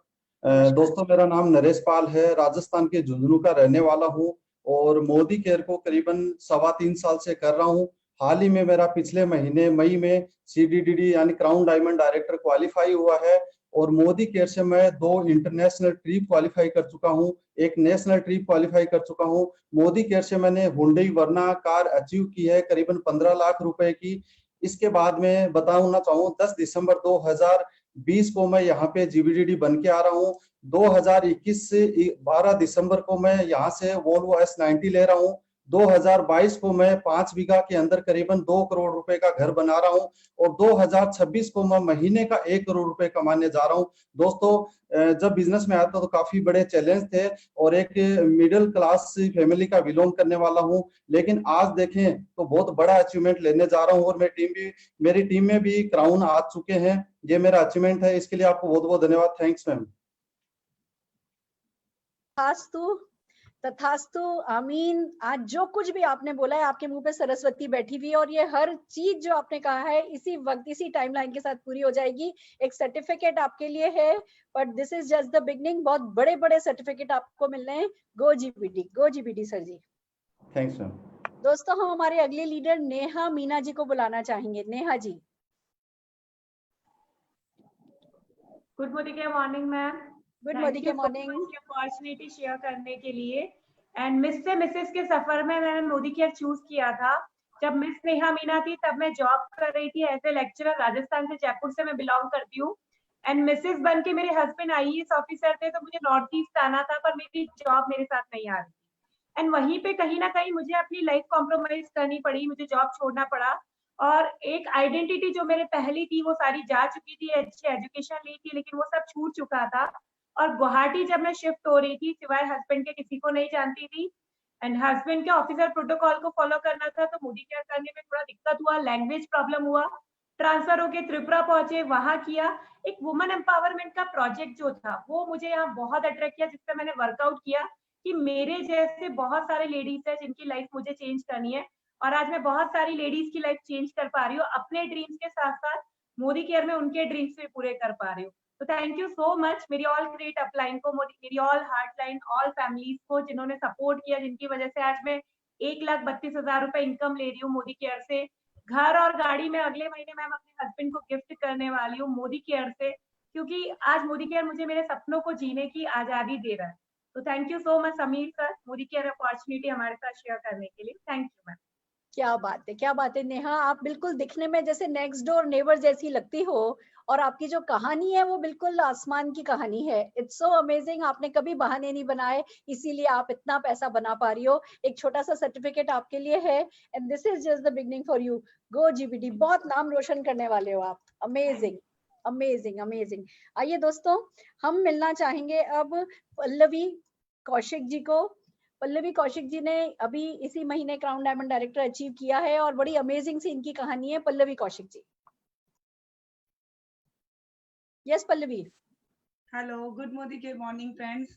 दोस्तों मेरा नाम नरेश पाल है, राजस्थान के झुंझुनू का रहने वाला हूँ और मोदी केयर को करीबन 3.25 साल से कर रहा हूँ। हाल ही में मेरा पिछले महीने मई में CDDD यानी क्राउन डायमंड डायरेक्टर क्वालिफाई हुआ है और मोदी केयर से मैं 2 इंटरनेशनल ट्रिप क्वालिफाई कर चुका हूँ, 1 नेशनल ट्रिप क्वालिफाई कर चुका हूँ। मोदी केयर से मैंने हुंडई वर्ना कार अचीव की है करीबन 15 लाख रुपए की। इसके बाद में बताना चाहूँ 10 दिसंबर 2020 को मैं यहाँ पे GBDD बन के आ रहा हूँ। 2021 से 12 दिसंबर को मैं यहाँ से वोल्वो S90 ले रहा हूँ। 2022 को मैं 5 बीघा के अंदर करीबन 2 करोड़ रुपए का घर बना रहा हूँ और 2026 को मैं महीने का 1 करोड़ रुपए कमाने जा रहा हूँ। दोस्तों जब बिजनेस में आया था तो काफी बड़े चैलेंज थे और एक मिडिल क्लास फैमिली का बिलोंग करने वाला हूँ, लेकिन आज देखें तो बहुत बड़ा अचीवमेंट लेने जा रहा हूँ और मेरी टीम में भी क्राउन आ चुके हैं। ये मेरा अचीवमेंट है, इसके लिए आपको बहुत बहुत धन्यवाद। Thanks ma'am. तथास्तु, आमीन। आज जो कुछ भी आपने बोला है, आपके मुंह पे सरस्वती बैठी हुई है और ये हर चीज जो आपने कहा है इसी वक्त इसी टाइमलाइन के साथ पूरी हो जाएगी। एक सर्टिफिकेट आपके लिए है, but this is just the beginning. बहुत बड़े बड़े सर्टिफिकेट आपको मिल रहे हैं। Go GBD, go GBD sir ji. Thanks ma'am. दोस्तों हम हमारे अगले लीडर नेहा मीना जी को बुलाना चाहेंगे। Neha ji. Good morning ma'am. Good morning morning. Opportunity share करने के लिए। एंड मिस से मिसेस के सफर में मैंने मोदी केयर चूज किया था। जब मिस नेहा मीना थी तब मैं जॉब कर रही थी एज ए लेक्चरर, राजस्थान से, जयपुर से मैं बिलोंग करती हूँ। एंड मिसेस बन के मेरे हस्बैंड IAS ऑफिसर थे, तो मुझे नॉर्थ ईस्ट आना था, पर मेरी जॉब मेरे साथ नहीं आ रही। एंड वहीं पे कहीं ना कहीं मुझे अपनी लाइफ कॉम्प्रोमाइज करनी पड़ी, मुझे जॉब छोड़ना पड़ा। और एक आइडेंटिटी जो मेरे पहली थी वो सारी जा चुकी थी, अच्छी एजुकेशन ली थी, लेकिन वो सब छूट चुका था। और गुवाहाटी जब मैं शिफ्ट हो रही थी, सिवाय हस्बैंड के किसी को नहीं जानती थी। एंड हस्बैंड के ऑफिसर प्रोटोकॉल को फॉलो करना था, तो मोदी केयर करने में थोड़ा दिक्कत हुआ, लैंग्वेज प्रॉब्लम हुआ। ट्रांसफर होके त्रिपुरा पहुंचे, वहां किया। एक वुमेन एम्पावरमेंट का प्रोजेक्ट जो था वो मुझे यहाँ बहुत अट्रैक्ट किया, जिसपे मैंने वर्कआउट किया कि मेरे जैसे बहुत सारे लेडीज है जिनकी लाइफ मुझे चेंज करनी है। और आज मैं बहुत सारी लेडीज की लाइफ चेंज कर पा रही हूँ, अपने ड्रीम्स के साथ साथ मोदी केयर में उनके ड्रीम्स भी पूरे कर पा रही हूँ। तो थैंक यू सो मच मेरी ऑल ग्रेट अपलाइन को, मेरी ऑल हार्टलाइन, ऑल फैमिलीज को जिन्होंने सपोर्ट किया, जिनकी वजह से आज मैं 1,32,000 रुपए इनकम ले रही हूँ मोदी केयर से। घर और गाड़ी में अगले महीने मैम अपने हस्बैंड को गिफ्ट करने वाली हूँ मोदी केयर से, क्योंकि आज मोदी केयर मुझे मेरे सपनों को जीने की आजादी दे रहा है। तो thank you so much Sameer sir, Modi care opportunity हमारे साथ शेयर करने के लिए। Thank you ma'am. क्या बात है, क्या बात है नेहा, आप बिल्कुल दिखने में जैसे नेक्स्ट डोर नेबर जैसी लगती हो, और आपकी जो कहानी है वो बिल्कुल आसमान की कहानी है। इट्स सो अमेजिंग, आपने कभी बहाने नहीं बनाए, इसीलिए आप इतना पैसा बना पा रही हो। एक छोटा सा सर्टिफिकेट आपके लिए है, and this is just the beginning for you. Go GBT, बहुत नाम रोशन करने वाले हो आप। Amazing amazing amazing. आइए दोस्तों, हम मिलना चाहेंगे अब पल्लवी कौशिक जी को। पल्लवी कौशिक जी ने अभी इसी महीने क्राउन डायमंड डायरेक्टर अचीव किया है, और बड़ी अमेजिंग सी इनकी कहानी है। Pallavi Kaushik ji. Yes Pallavi. Hello, good Modi care morning friends.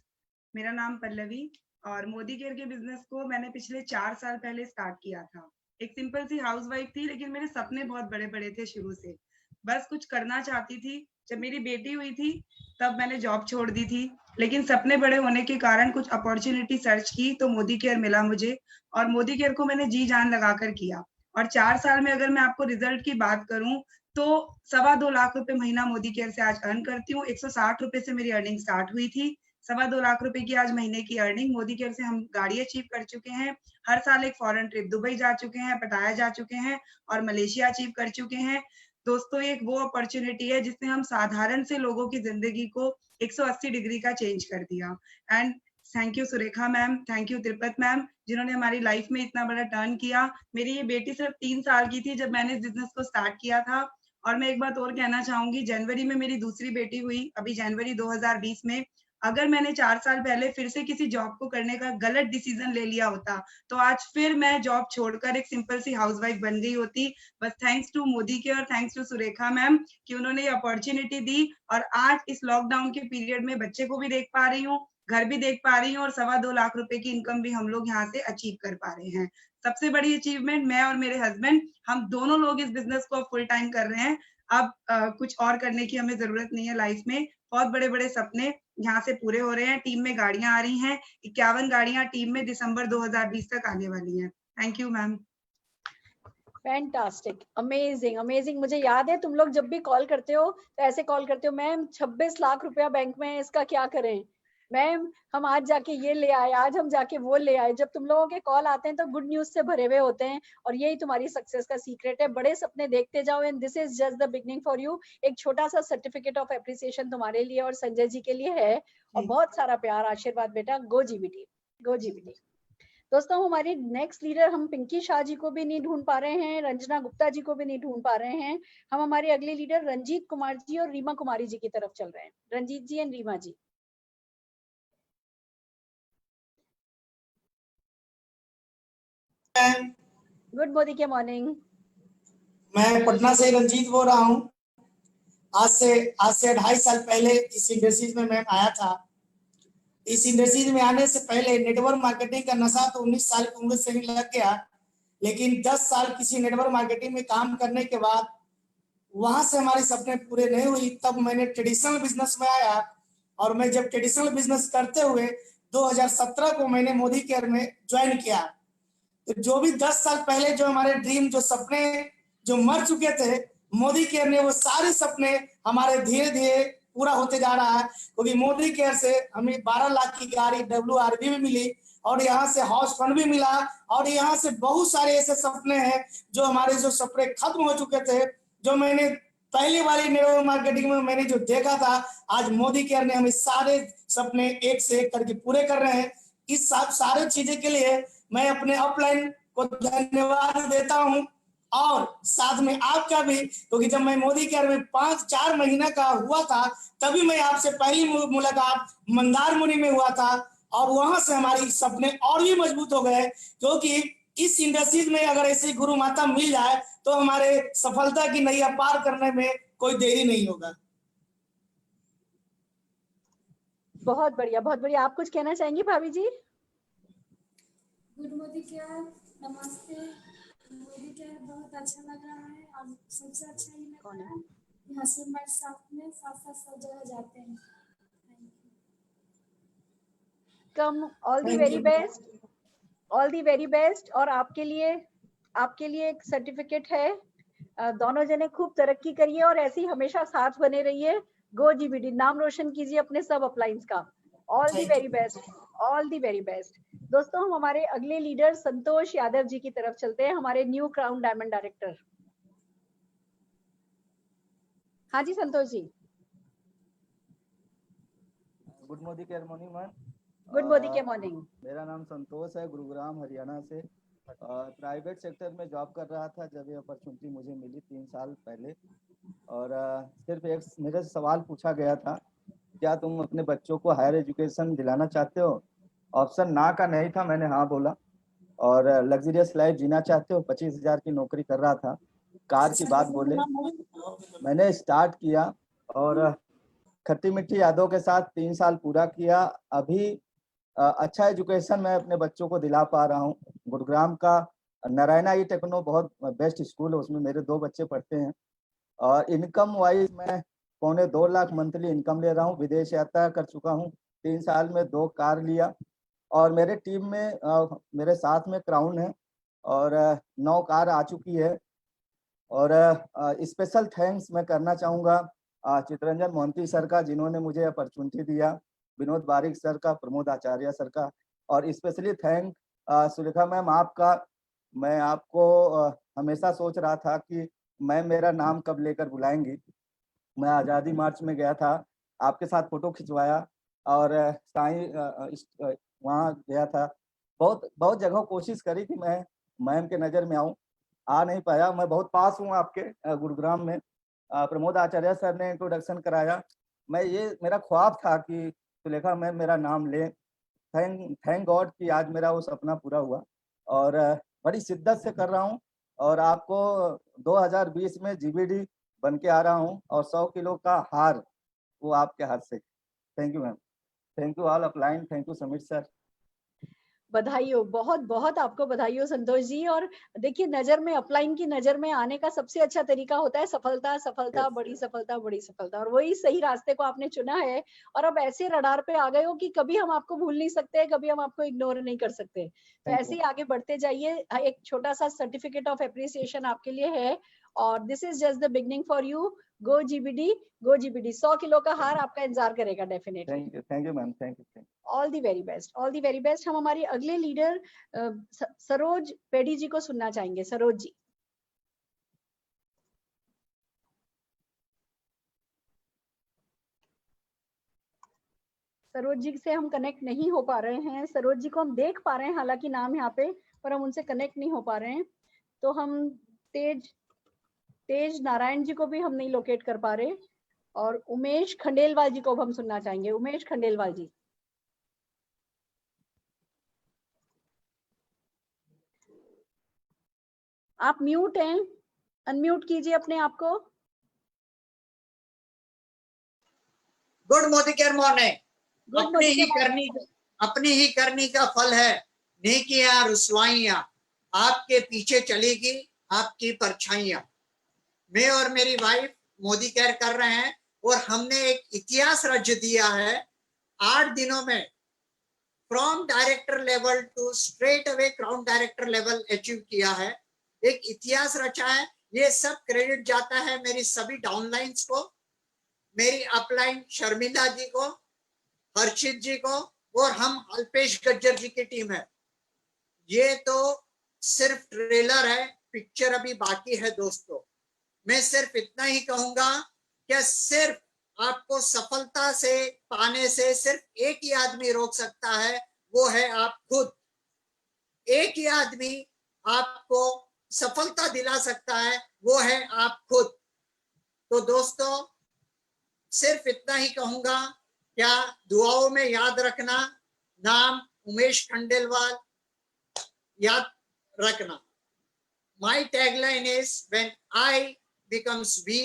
मेरा नाम पल्लवी, और मोदी केयर के बिजनेस को मैंने पिछले 4 साल पहले स्टार्ट किया था। एक सिंपल सी हाउसवाइफ थी, लेकिन मेरे सपने बहुत बड़े बड़े थे शुरू से, बस कुछ करना चाहती थी। जब मेरी बेटी हुई थी तब मैंने जॉब छोड़ दी थी, लेकिन सपने बड़े होने के कारण कुछ अपॉर्चुनिटी सर्च की तो मोदी केयर मिला मुझे, और मोदी केयर को मैंने जी जान लगाकर किया। और 4 साल में अगर मैं आपको रिजल्ट की बात करूं तो 2.25 लाख रुपए महीना मोदी केयर से आज अर्न करती हूँ। 160 रुपए से मेरी अर्निंग स्टार्ट हुई थी। 2.25 लाख रुपए की आज महीने की अर्निंग। मोदी केयर से हम गाड़ी अचीव कर चुके हैं, हर साल एक फॉरेन ट्रिप दुबई जा चुके हैं, पटाया जा चुके हैं, और मलेशिया अचीव कर चुके हैं। दोस्तों, एक वो अपॉर्चुनिटी है जिसने हम साधारण से लोगों की जिंदगी को 180 डिग्री का चेंज कर दिया। And thank you Surekha ma'am, thank you Tripat ma'am, जिन्होंने हमारी लाइफ में इतना बड़ा टर्न किया। मेरी ये बेटी सिर्फ 3 साल की थी जब मैंने इस बिजनेस को स्टार्ट किया था। और मैं एक बात और कहना चाहूंगी, जनवरी में मेरी दूसरी बेटी हुई, अभी जनवरी 2020 में। अगर मैंने 4 साल पहले फिर से किसी जॉब को करने का गलत डिसीजन ले लिया होता तो आज फिर मैं जॉब छोड़कर एक सिंपल सी हाउसवाइफ बन गई होती। बस thanks to Modi care, thanks to Surekha ma'am कि उन्होंने ये अपॉर्चुनिटी दी, और आज इस लॉकडाउन के पीरियड में बच्चे को भी देख पा रही हूँ, घर भी देख पा रही हूँ, और 2.25 लाख रुपए की इनकम भी हम लोग यहाँ से अचीव कर पा रहे हैं। सबसे बड़ी अचीवमेंट, मैं और मेरे हस्बैंड, हम दोनों लोग इस बिजनेस को फुल टाइम कर रहे हैं। अब कुछ और करने की हमें जरूरत नहीं है लाइफ में। बहुत बड़े बड़े सपने यहाँ से पूरे हो रहे हैं। टीम में गाड़ियां आ रही हैं, 51 गाड़ियां टीम में दिसंबर 2020 तक आने वाली हैं। Thank you ma'am. Fantastic, amazing amazing. मुझे याद है तुम लोग जब भी कॉल करते हो तो ऐसे कॉल करते हो, मैम 26 लाख रुपया बैंक में है, इसका क्या करें मैम, हम आज जाके ये ले आए, आज हम जाके वो ले आए। जब तुम लोगों के कॉल आते हैं तो गुड न्यूज से भरे हुए होते हैं, और यही तुम्हारी सक्सेस का सीक्रेट है। बड़े सपने देखते जाओ, and this is just the beginning for you. एक छोटा सा सर्टिफिकेट ऑफ एप्रिसिएशन तुम्हारे लिए और संजय जी के लिए है, और बहुत सारा प्यार आशीर्वाद बेटा। गो GBT, गो GBT। दोस्तों, हमारी नेक्स्ट लीडर, हम पिंकी शाह जी को भी नहीं ढूंढ पा रहे हैं, रंजना गुप्ता जी को भी नहीं ढूंढ पा रहे हैं। हम हमारे अगले लीडर रंजीत कुमार जी और रीमा कुमारी जी की तरफ चल रहे हैं। रंजीत जी एंड रीमा जी। गुड मोदी के मॉर्निंग। मैं पटना से रंजीत बोल रहा हूँ। आज से 2.5 साल पहले इस इंडस्ट्रीज में मैं आया था। इस इंडस्ट्रीज में आने से पहले नेटवर्क मार्केटिंग का नशा तो 19 साल की उम्र से ही लग गया, लेकिन 10 साल किसी नेटवर्क मार्केटिंग में काम करने के बाद वहां से हमारे सपने पूरे नहीं हुई। तब मैंने ट्रेडिशनल बिजनेस में आया, और मैं जब ट्रेडिशनल बिजनेस करते हुए 2017 को मैंने मोदी केयर में ज्वाइन किया। तो जो भी 10 साल पहले जो हमारे ड्रीम, जो सपने जो मर चुके थे, मोदी केयर ने वो सारे सपने हमारे धीरे धीरे पूरा होते जा रहा है। क्योंकि मोदी केयर से हमें 12 लाख की गाड़ी WRV भी मिली और यहाँ से हाउस फंड भी मिला और यहाँ से बहुत सारे ऐसे सपने हैं जो हमारे जो सपने खत्म हो चुके थे, जो मैंने पहली वाली नेटवर्क मार्केटिंग में मैंने जो देखा था, आज मोदी केयर ने हमें सारे सपने एक से एक करके पूरे कर रहे हैं। इस सारे चीजें के लिए मैं अपने अपलाइन को धन्यवाद देता हूं और साथ में आपका भी, क्योंकि जब मैं मोदी केयर में 5-4 महीना का हुआ था तभी मैं आपसे पहली मुलाकात मंदारमुनि में हुआ था और वहां से हमारी सपने और भी मजबूत हो गए। क्योंकि इस इंडस्ट्रीज में अगर ऐसी गुरु माता मिल जाए तो हमारे सफलता की नैया पार करने में कोई देरी नहीं होगा। बहुत बढ़िया, बहुत बढ़िया। आप कुछ कहना चाहेंगी भाभी जी? गुड मोदी केयर, नमस्ते। मोदी केयर बहुत अच्छा लग रहा है और सबसे अच्छा ये लग रहा है कि हस्बैंड वाइफ साथ में साथ सब जगह जाते हैं। Come, all the very best, all the very best. और आपके लिए एक सर्टिफिकेट है। दोनों जने खूब तरक्की करिए और ऐसे ही हमेशा साथ बने रहिए। गो GBD, नाम रोशन कीजिए अपने सब अपलाइंस का। All the very best, all the very best. दोस्तों, हम हमारे अगले लीडर संतोष यादव जी की तरफ चलते हैं, हमारे न्यू क्राउन डायमंड डायरेक्टर। हाँ जी Santosh ji. Good Modi care morning ma'am. Good Modi के मॉर्निंग। मेरा नाम संतोष है, गुरुग्राम हरियाणा से। प्राइवेट सेक्टर में जॉब कर रहा था जब ये अपॉर्चुनिटी मुझे मिली 3 साल पहले। और सिर्फ एक मेरे से सवाल पूछा गया था, क्या तुम अपने बच्चों को हायर एजुकेशन दिलाना चाहते हो? ऑप्शन ना का नहीं था, मैंने हाँ बोला। और लग्जरियस लाइफ जीना चाहते हो? 25,000 की नौकरी कर रहा था, कार की बात बोले, मैंने स्टार्ट किया और खट्टी मीठी यादों के साथ 3 साल पूरा किया। अभी अच्छा एजुकेशन मैं अपने बच्चों को दिला पा रहा हूँ। गुरुग्राम का नारायणा ई टेक्नो बहुत बेस्ट स्कूल है, उसमें मेरे 2 बच्चे पढ़ते हैं। और इनकम वाइज मैं 2.25 लाख मंथली इनकम ले रहा हूँ। विदेश यात्रा कर चुका हूँ, 3 साल में 2 कार लिया। और मेरे टीम में मेरे साथ में क्राउन है और 9 कार आ चुकी है। और स्पेशल थैंक्स मैं करना चाहूँगा चितरंजन मोहंती सर का, जिन्होंने मुझे अपॉर्चुनिटी दिया, विनोद बारिक सर का, प्रमोद आचार्य सर का, और स्पेशली थैंक सुलेखा मैम आपका। मैं आपको हमेशा सोच रहा था कि मैं मेरा नाम कब लेकर बुलाएंगी। मैं आज़ादी मार्च में गया था, आपके साथ फोटो खिंचवाया और साईं वहाँ गया था। बहुत जगह कोशिश करी कि मैं मैम के नज़र में आऊँ, आ नहीं पाया। मैं बहुत पास हूँ आपके गुरुग्राम में। प्रमोद आचार्य सर ने इंट्रोडक्शन कराया। मैं ये मेरा ख्वाब था कि सुलेखा मैम मेरा नाम ले। थैंक गॉड कि आज मेरा वो सपना पूरा हुआ और बड़ी शिद्दत से कर रहा हूँ। और आपको 2020 में GBD बन के आ रहा हूँ और 100 किलो का हार वो आपके हाथ से। Thank you ma'am, thank you all upline, thank you Sameer sir. बधाई हो, बहुत बहुत आपको बधाई हो संतोष जी। और देखिए, नजर में, अपलाइन की नजर में आने का सबसे अच्छा तरीका होता है सफलता, सफलता, बड़ी सफलता, बड़ी सफलता। और वही सही रास्ते को आपने चुना है और अब ऐसे रडार पे आ गए हो कि कभी हम आपको भूल नहीं सकते, कभी हम आपको इग्नोर नहीं कर सकते। तो ऐसे ही आगे बढ़ते जाइए। एक छोटा सा सर्टिफिकेट ऑफ एप्रिसिएशन आपके लिए है और this is just the beginning for you. Go GBD, go GBD। 100 kilo का हार आपका इंतजार करेगा definitely. Thank you ma'am, thank you. All the very best, all the very best. हम हमारी अगले लीडर सरोज पेडी जी को सुनना चाहेंगे। सरोज जी। सरोज जी से हम कनेक्ट नहीं हो पा रहे हैं। सरोज जी को हम देख पा रहे हैं, हालांकि नाम यहाँ पे, पर हम उनसे कनेक्ट नहीं हो पा रहे हैं। तो हम तेज नारायण जी को भी हम नहीं लोकेट कर पा रहे। और उमेश खंडेलवाल जी को हम सुनना चाहेंगे। उमेश खंडेलवाल जी। आप म्यूट हैं, अनम्यूट कीजिए अपने आप को। Good Modi care morning. अपनी ही करनी का फल है नेकियां रुसवाइयां, आपके पीछे चलेगी आपकी परछाइयां। मैं और मेरी वाइफ मोदी केयर कर रहे हैं और हमने एक इतिहास रच दिया है। 8 दिनों में from director level to straight away crown director level achieve किया है, एक इतिहास रचा है। ये सब क्रेडिट जाता है मेरी सभी डाउनलाइंस को, मेरी अपलाइन शर्मिला जी को, हर्षित जी को, और हम अल्पेश गज्जर जी की टीम है। ये तो सिर्फ ट्रेलर है, पिक्चर अभी बाकी है दोस्तों। मैं सिर्फ इतना ही कहूंगा कि सिर्फ आपको सफलता से पाने से सिर्फ एक ही आदमी रोक सकता है, वो है आप खुद। एक ही आदमी आपको सफलता दिला सकता है, वो है आप खुद। तो दोस्तों सिर्फ इतना ही कहूंगा, क्या दुआओं में याद रखना, नाम उमेश खंडेलवाल याद रखना। My tagline is when I becomes we,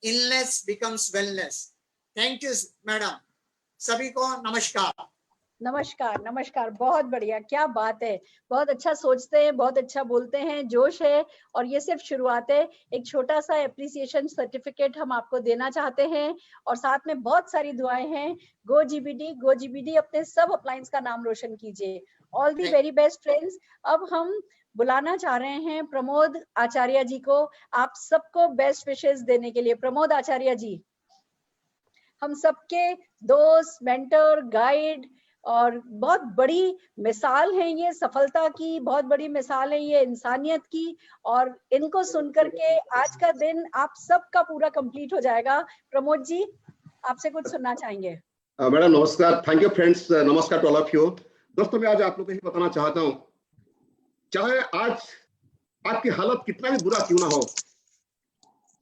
illness becomes wellness. Thank you, madam. सभी को नमस्कार। नमस्कार नमस्कार, बहुत बढ़िया, क्या बात है। बहुत अच्छा सोचते हैं, बहुत अच्छा बोलते हैं, जोश है, और ये सिर्फ शुरुआत है। एक छोटा सा एप्रिसिएशन सर्टिफिकेट हम आपको देना चाहते हैं, और साथ में बहुत सारी दुआएं हैं। गो जीबीडी, अपने सब अप्लायंस का नाम रोशन कीजिए। All the very best friends. अब हम बुलाना चाह रहे हैं प्रमोद आचार्य जी को, आप सबको बेस्ट विशेस देने के लिए। प्रमोद आचार्य जी हम सबके दोस्त, मेंटर, गाइड और बहुत बड़ी मिसाल है, ये सफलता की बहुत बड़ी मिसाल है, ये इंसानियत की, और इनको सुनकर के आज का दिन आप सबका पूरा कंप्लीट हो जाएगा। प्रमोद जी आपसे कुछ सुनना चाहेंगे। मैडम नमस्कार, थैंक यू फ्रेंड्स, नमस्कार टू ऑल ऑफ यू। दोस्तों मैं आज आप लोगों को ही बताना चाहता हूँ, चाहे आज आपकी हालत कितना भी बुरा क्यों ना हो,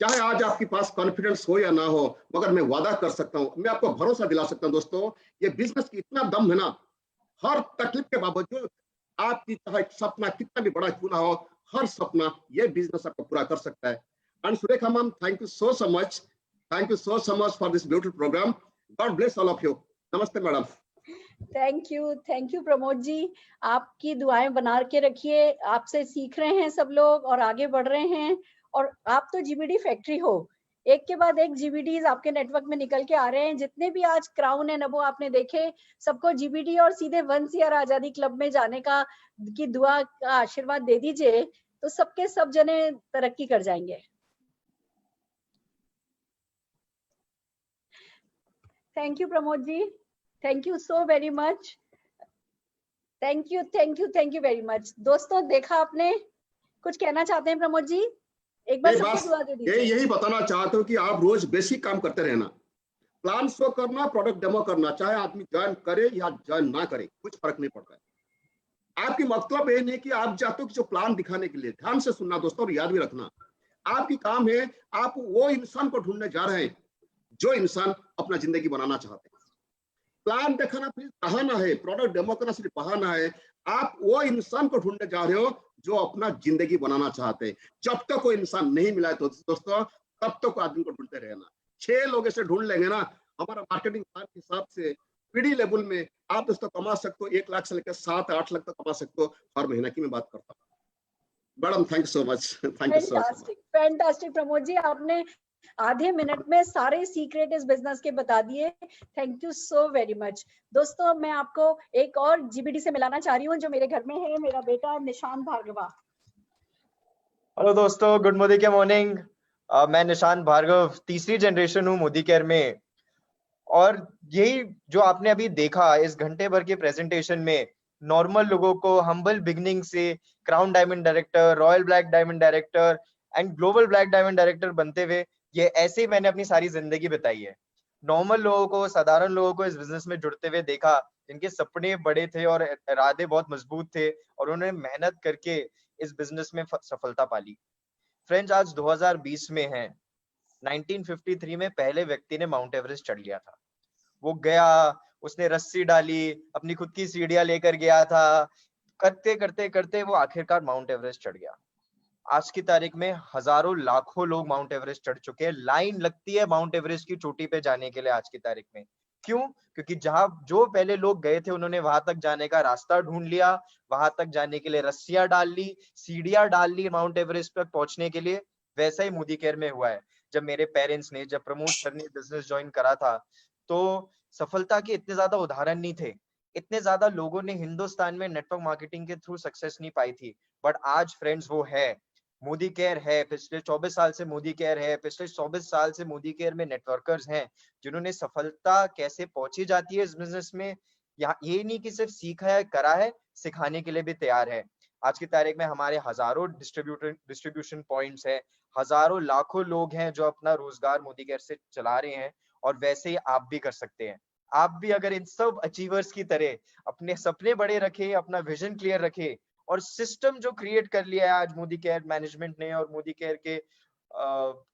चाहे आज आपके पास कॉन्फिडेंस हो या ना हो, मगर मैं वादा कर सकता हूं, मैं आपको भरोसा दिला सकता हूं दोस्तों, ये बिजनेस की इतना दम है ना, हर तकलीफ के बावजूद आपकी चाहे सपना कितना भी बड़ा क्यों ना हो, हर सपना ये बिजनेस आपको पूरा कर सकता है। And Surekha ma'am, thank you so much for this beautiful programme. God bless all of you. नमस्ते madam. Thank you Pramod ji, आपकी दुआएं बना के रखिए। आपसे सीख रहे हैं सब लोग और आगे बढ़ रहे हैं, और आप तो जीबीडी फैक्ट्री हो, एक के बाद एक जीबीडीज आपके नेटवर्क में निकल के आ रहे हैं। जितने भी आज क्राउन एंड अबो आपने देखे, सबको जीबीडी और सीधे 1 CR आजादी क्लब में जाने का की दुआ का आशीर्वाद दे दीजिए, तो सबके सब जने तरक्की कर जाएंगे। Thank you Pramod ji, thank you so very much, thank you very much. दोस्तों देखा आपने, कुछ कहना चाहते हैं प्रमोद जी? एक बार सबको दुआ दे दीजिए। यही बताना चाहता हूँ कि आप रोज बेसिक काम करते रहना, प्लान शो करना, प्रोडक्ट डेमो करना, चाहे आदमी ज्वाइन करे या ज्वाइन ना करे, कुछ फर्क नहीं पड़ता है। आपकी मतलब ये नहीं कि आप चाहते हो कि जो प्लान दिखाने के लिए, ध्यान से सुनना दोस्तों और याद भी रखना, आपकी काम है, आप वो इंसान को ढूंढने जा रहे हैं जो इंसान अपना जिंदगी बनाना चाहते हैं। प्लान दिखाना प्लीज बहाना है, प्रोडक्ट डेमो करना सिर्फ बहाना है। आप वो इंसान को ढूंढने जा रहे हो जो अपना जिंदगी बनाना चाहते हैं। जब तक कोई इंसान नहीं मिला है तो दोस्तों, तब तक आदमी को ढूंढते रहना। 6 लोग ऐसे ढूंढ लेंगे ना, हमारा मार्केटिंग प्लान के हिसाब से पीडी लेवल में आप दोस्तों कमा सकते हो 1 लाख से लेकर 7-8 लाख तक कमा सकते हो हर महीने की मैं बात करता हूँ। Madam thank you so much, thank you so much. Fantastic Pramod ji, आपने आधे मिनट में सारे सीक्रेट इस बिजनेस के बता दिए। Thank you so very much. दोस्तों मैं आपको एक और जीबीडी से मिलाना चाह रही हूँ जो मेरे घर में है, मेरा बेटा निशान भार्गवा। हेलो दोस्तों, गुड मोदी के मॉर्निंग। मैं निशान भार्गव, तीसरी जनरेशन हूँ मोदी केयर में, और यही जो आपने अभी देखा इस घंटे भर के प्रेजेंटेशन में, नॉर्मल लोगों को हम्बल बिगनिंग से crown diamond director, royal black diamond director and global black diamond director बनते हुए, ये ऐसे ही मैंने अपनी सारी जिंदगी बिताई है। नॉर्मल लोगों को, साधारण लोगों को इस बिजनेस में जुड़ते हुए देखा, जिनके सपने बड़े थे और इरादे बहुत मजबूत थे, और उन्होंने मेहनत करके इस बिजनेस में सफलता पाली। फ्रेंड्स आज 2020 में है, 1953 में पहले व्यक्ति ने माउंट एवरेस्ट चढ़ लिया था। वो गया, उसने रस्सी डाली, अपनी खुद की सीढ़ियां लेकर गया था, करते करते करते वो आखिरकार माउंट एवरेस्ट चढ़ गया। आज की तारीख में हजारों लाखों लोग माउंट एवरेस्ट चढ़ चुके हैं। लाइन लगती है माउंट एवरेस्ट की चोटी पे जाने के लिए आज की तारीख में। क्यों? क्योंकि जहां जो पहले लोग गए थे उन्होंने वहां तक जाने का रास्ता ढूंढ लिया, वहां तक जाने के लिए रस्सियां डाल ली, सीढ़ियां डाल ली माउंट एवरेस्ट तक पहुंचने के लिए। वैसा ही मोदी केयर में हुआ है। जब मेरे पेरेंट्स ने, जब प्रमोद सर ने बिजनेस ज्वाइन करा था, तो सफलता के इतने ज्यादा उदाहरण नहीं थे, इतने ज्यादा लोगों ने हिंदुस्तान में नेटवर्क मार्केटिंग के थ्रू सक्सेस नहीं पाई थी, बट आज फ्रेंड्स वो है। मोदी केयर है, पिछले 24 साल से मोदी केयर है, पिछले 24 साल से मोदी केयर में नेटवर्कर्स हैं जिन्होंने सफलता कैसे पहुंची जाती है इस बिजनेस में, ये नहीं कि सिर्फ सीखा है, करा है, सिखाने के लिए भी तैयार है। आज की तारीख में हमारे हजारों डिस्ट्रीब्यूशन पॉइंट्स है, हजारों लाखों लोग हैं जो अपना रोजगार मोदी केयर से चला रहे हैं, और वैसे ही आप भी कर सकते हैं। आप भी अगर इन सब अचीवर्स की तरह अपने सपने बड़े रखे, अपना विजन क्लियर रखे, और सिस्टम जो क्रिएट कर लिया है आज मोदी केयर मैनेजमेंट ने और मोदी केयर के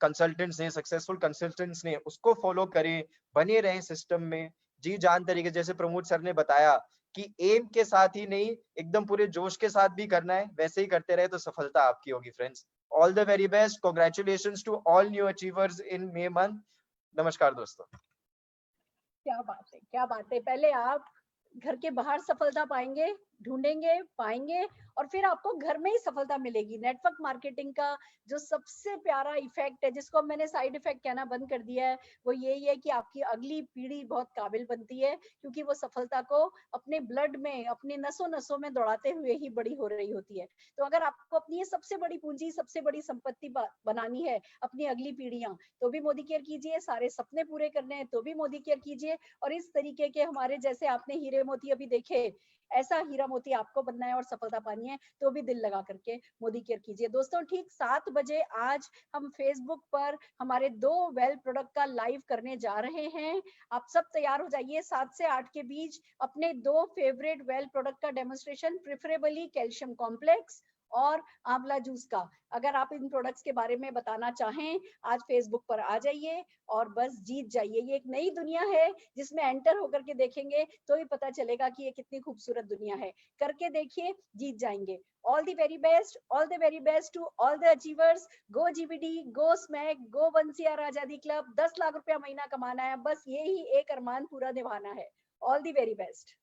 कंसल्टेंट्स ने, सक्सेसफुल कंसल्टेंट्स ने, उसको फॉलो करें, बने रहें सिस्टम में जी जान तरीके, जैसे प्रमोद सर ने बताया कि एम के साथ ही नहीं, एकदम पूरे जोश के साथ भी करना है, वैसे ही करते रहे तो सफलता आपकी होगी friends. All the very best, congratulations to all new achievers in May month. नमस्कार दोस्तों। क्या बात है, क्या बात है। पहले आप घर के बाहर सफलता पाएंगे, ढूंढेंगे, पाएंगे, और फिर आपको घर में ही सफलता मिलेगी। नेटवर्क मार्केटिंग का जो सबसे प्यारा इफेक्ट है, जिसको मैंने साइड इफेक्ट कहना बंद कर दिया है, वो यही है कि आपकी अगली पीढ़ी बहुत काबिल बनती है, क्योंकि वो सफलता को अपने ब्लड में, अपनी नसों नसों में दौड़ाते हुए ही बड़ी हो रही होती है। तो अगर आपको अपनी ये सबसे बड़ी पूंजी, सबसे बड़ी संपत्ति बनानी है, अपनी अगली पीढ़ियां, तो भी मोदी केयर कीजिए। सारे सपने पूरे करने हैं तो भी मोदी केयर कीजिए। और इस तरीके के हमारे जैसे आपने हीरे मोती अभी देखे, ऐसा हीरा मोती आपको बनना है और सफलता पानी है तो भी दिल लगा करके मोदी केयर कीजिए। दोस्तों, ठीक 7 बजे आज हम फेसबुक पर हमारे 2 वेल प्रोडक्ट का लाइव करने जा रहे हैं। आप सब तैयार हो जाइए। 7 से 8 के बीच अपने 2 फेवरेट वेल प्रोडक्ट का डेमोन्स्ट्रेशन, प्रेफरेबली कैल्शियम कॉम्प्लेक्स और आंवला जूस का। अगर आप इन प्रोडक्ट्स के बारे में बताना चाहें, आज फेसबुक पर आ जाइए और बस जीत जाइए। ये एक नई दुनिया है जिसमें एंटर होकर के देखेंगे तो ही पता चलेगा कि ये कितनी खूबसूरत दुनिया है। करके देखिए, जीत जाएंगे। All the very best to all the achievers. Go GBD, go smack, go बंसीयार आजादी क्लब। 10 लाख रुपया महीना कमाना है, बस ये ही एक अरमान पूरा निभाना है। All the very best.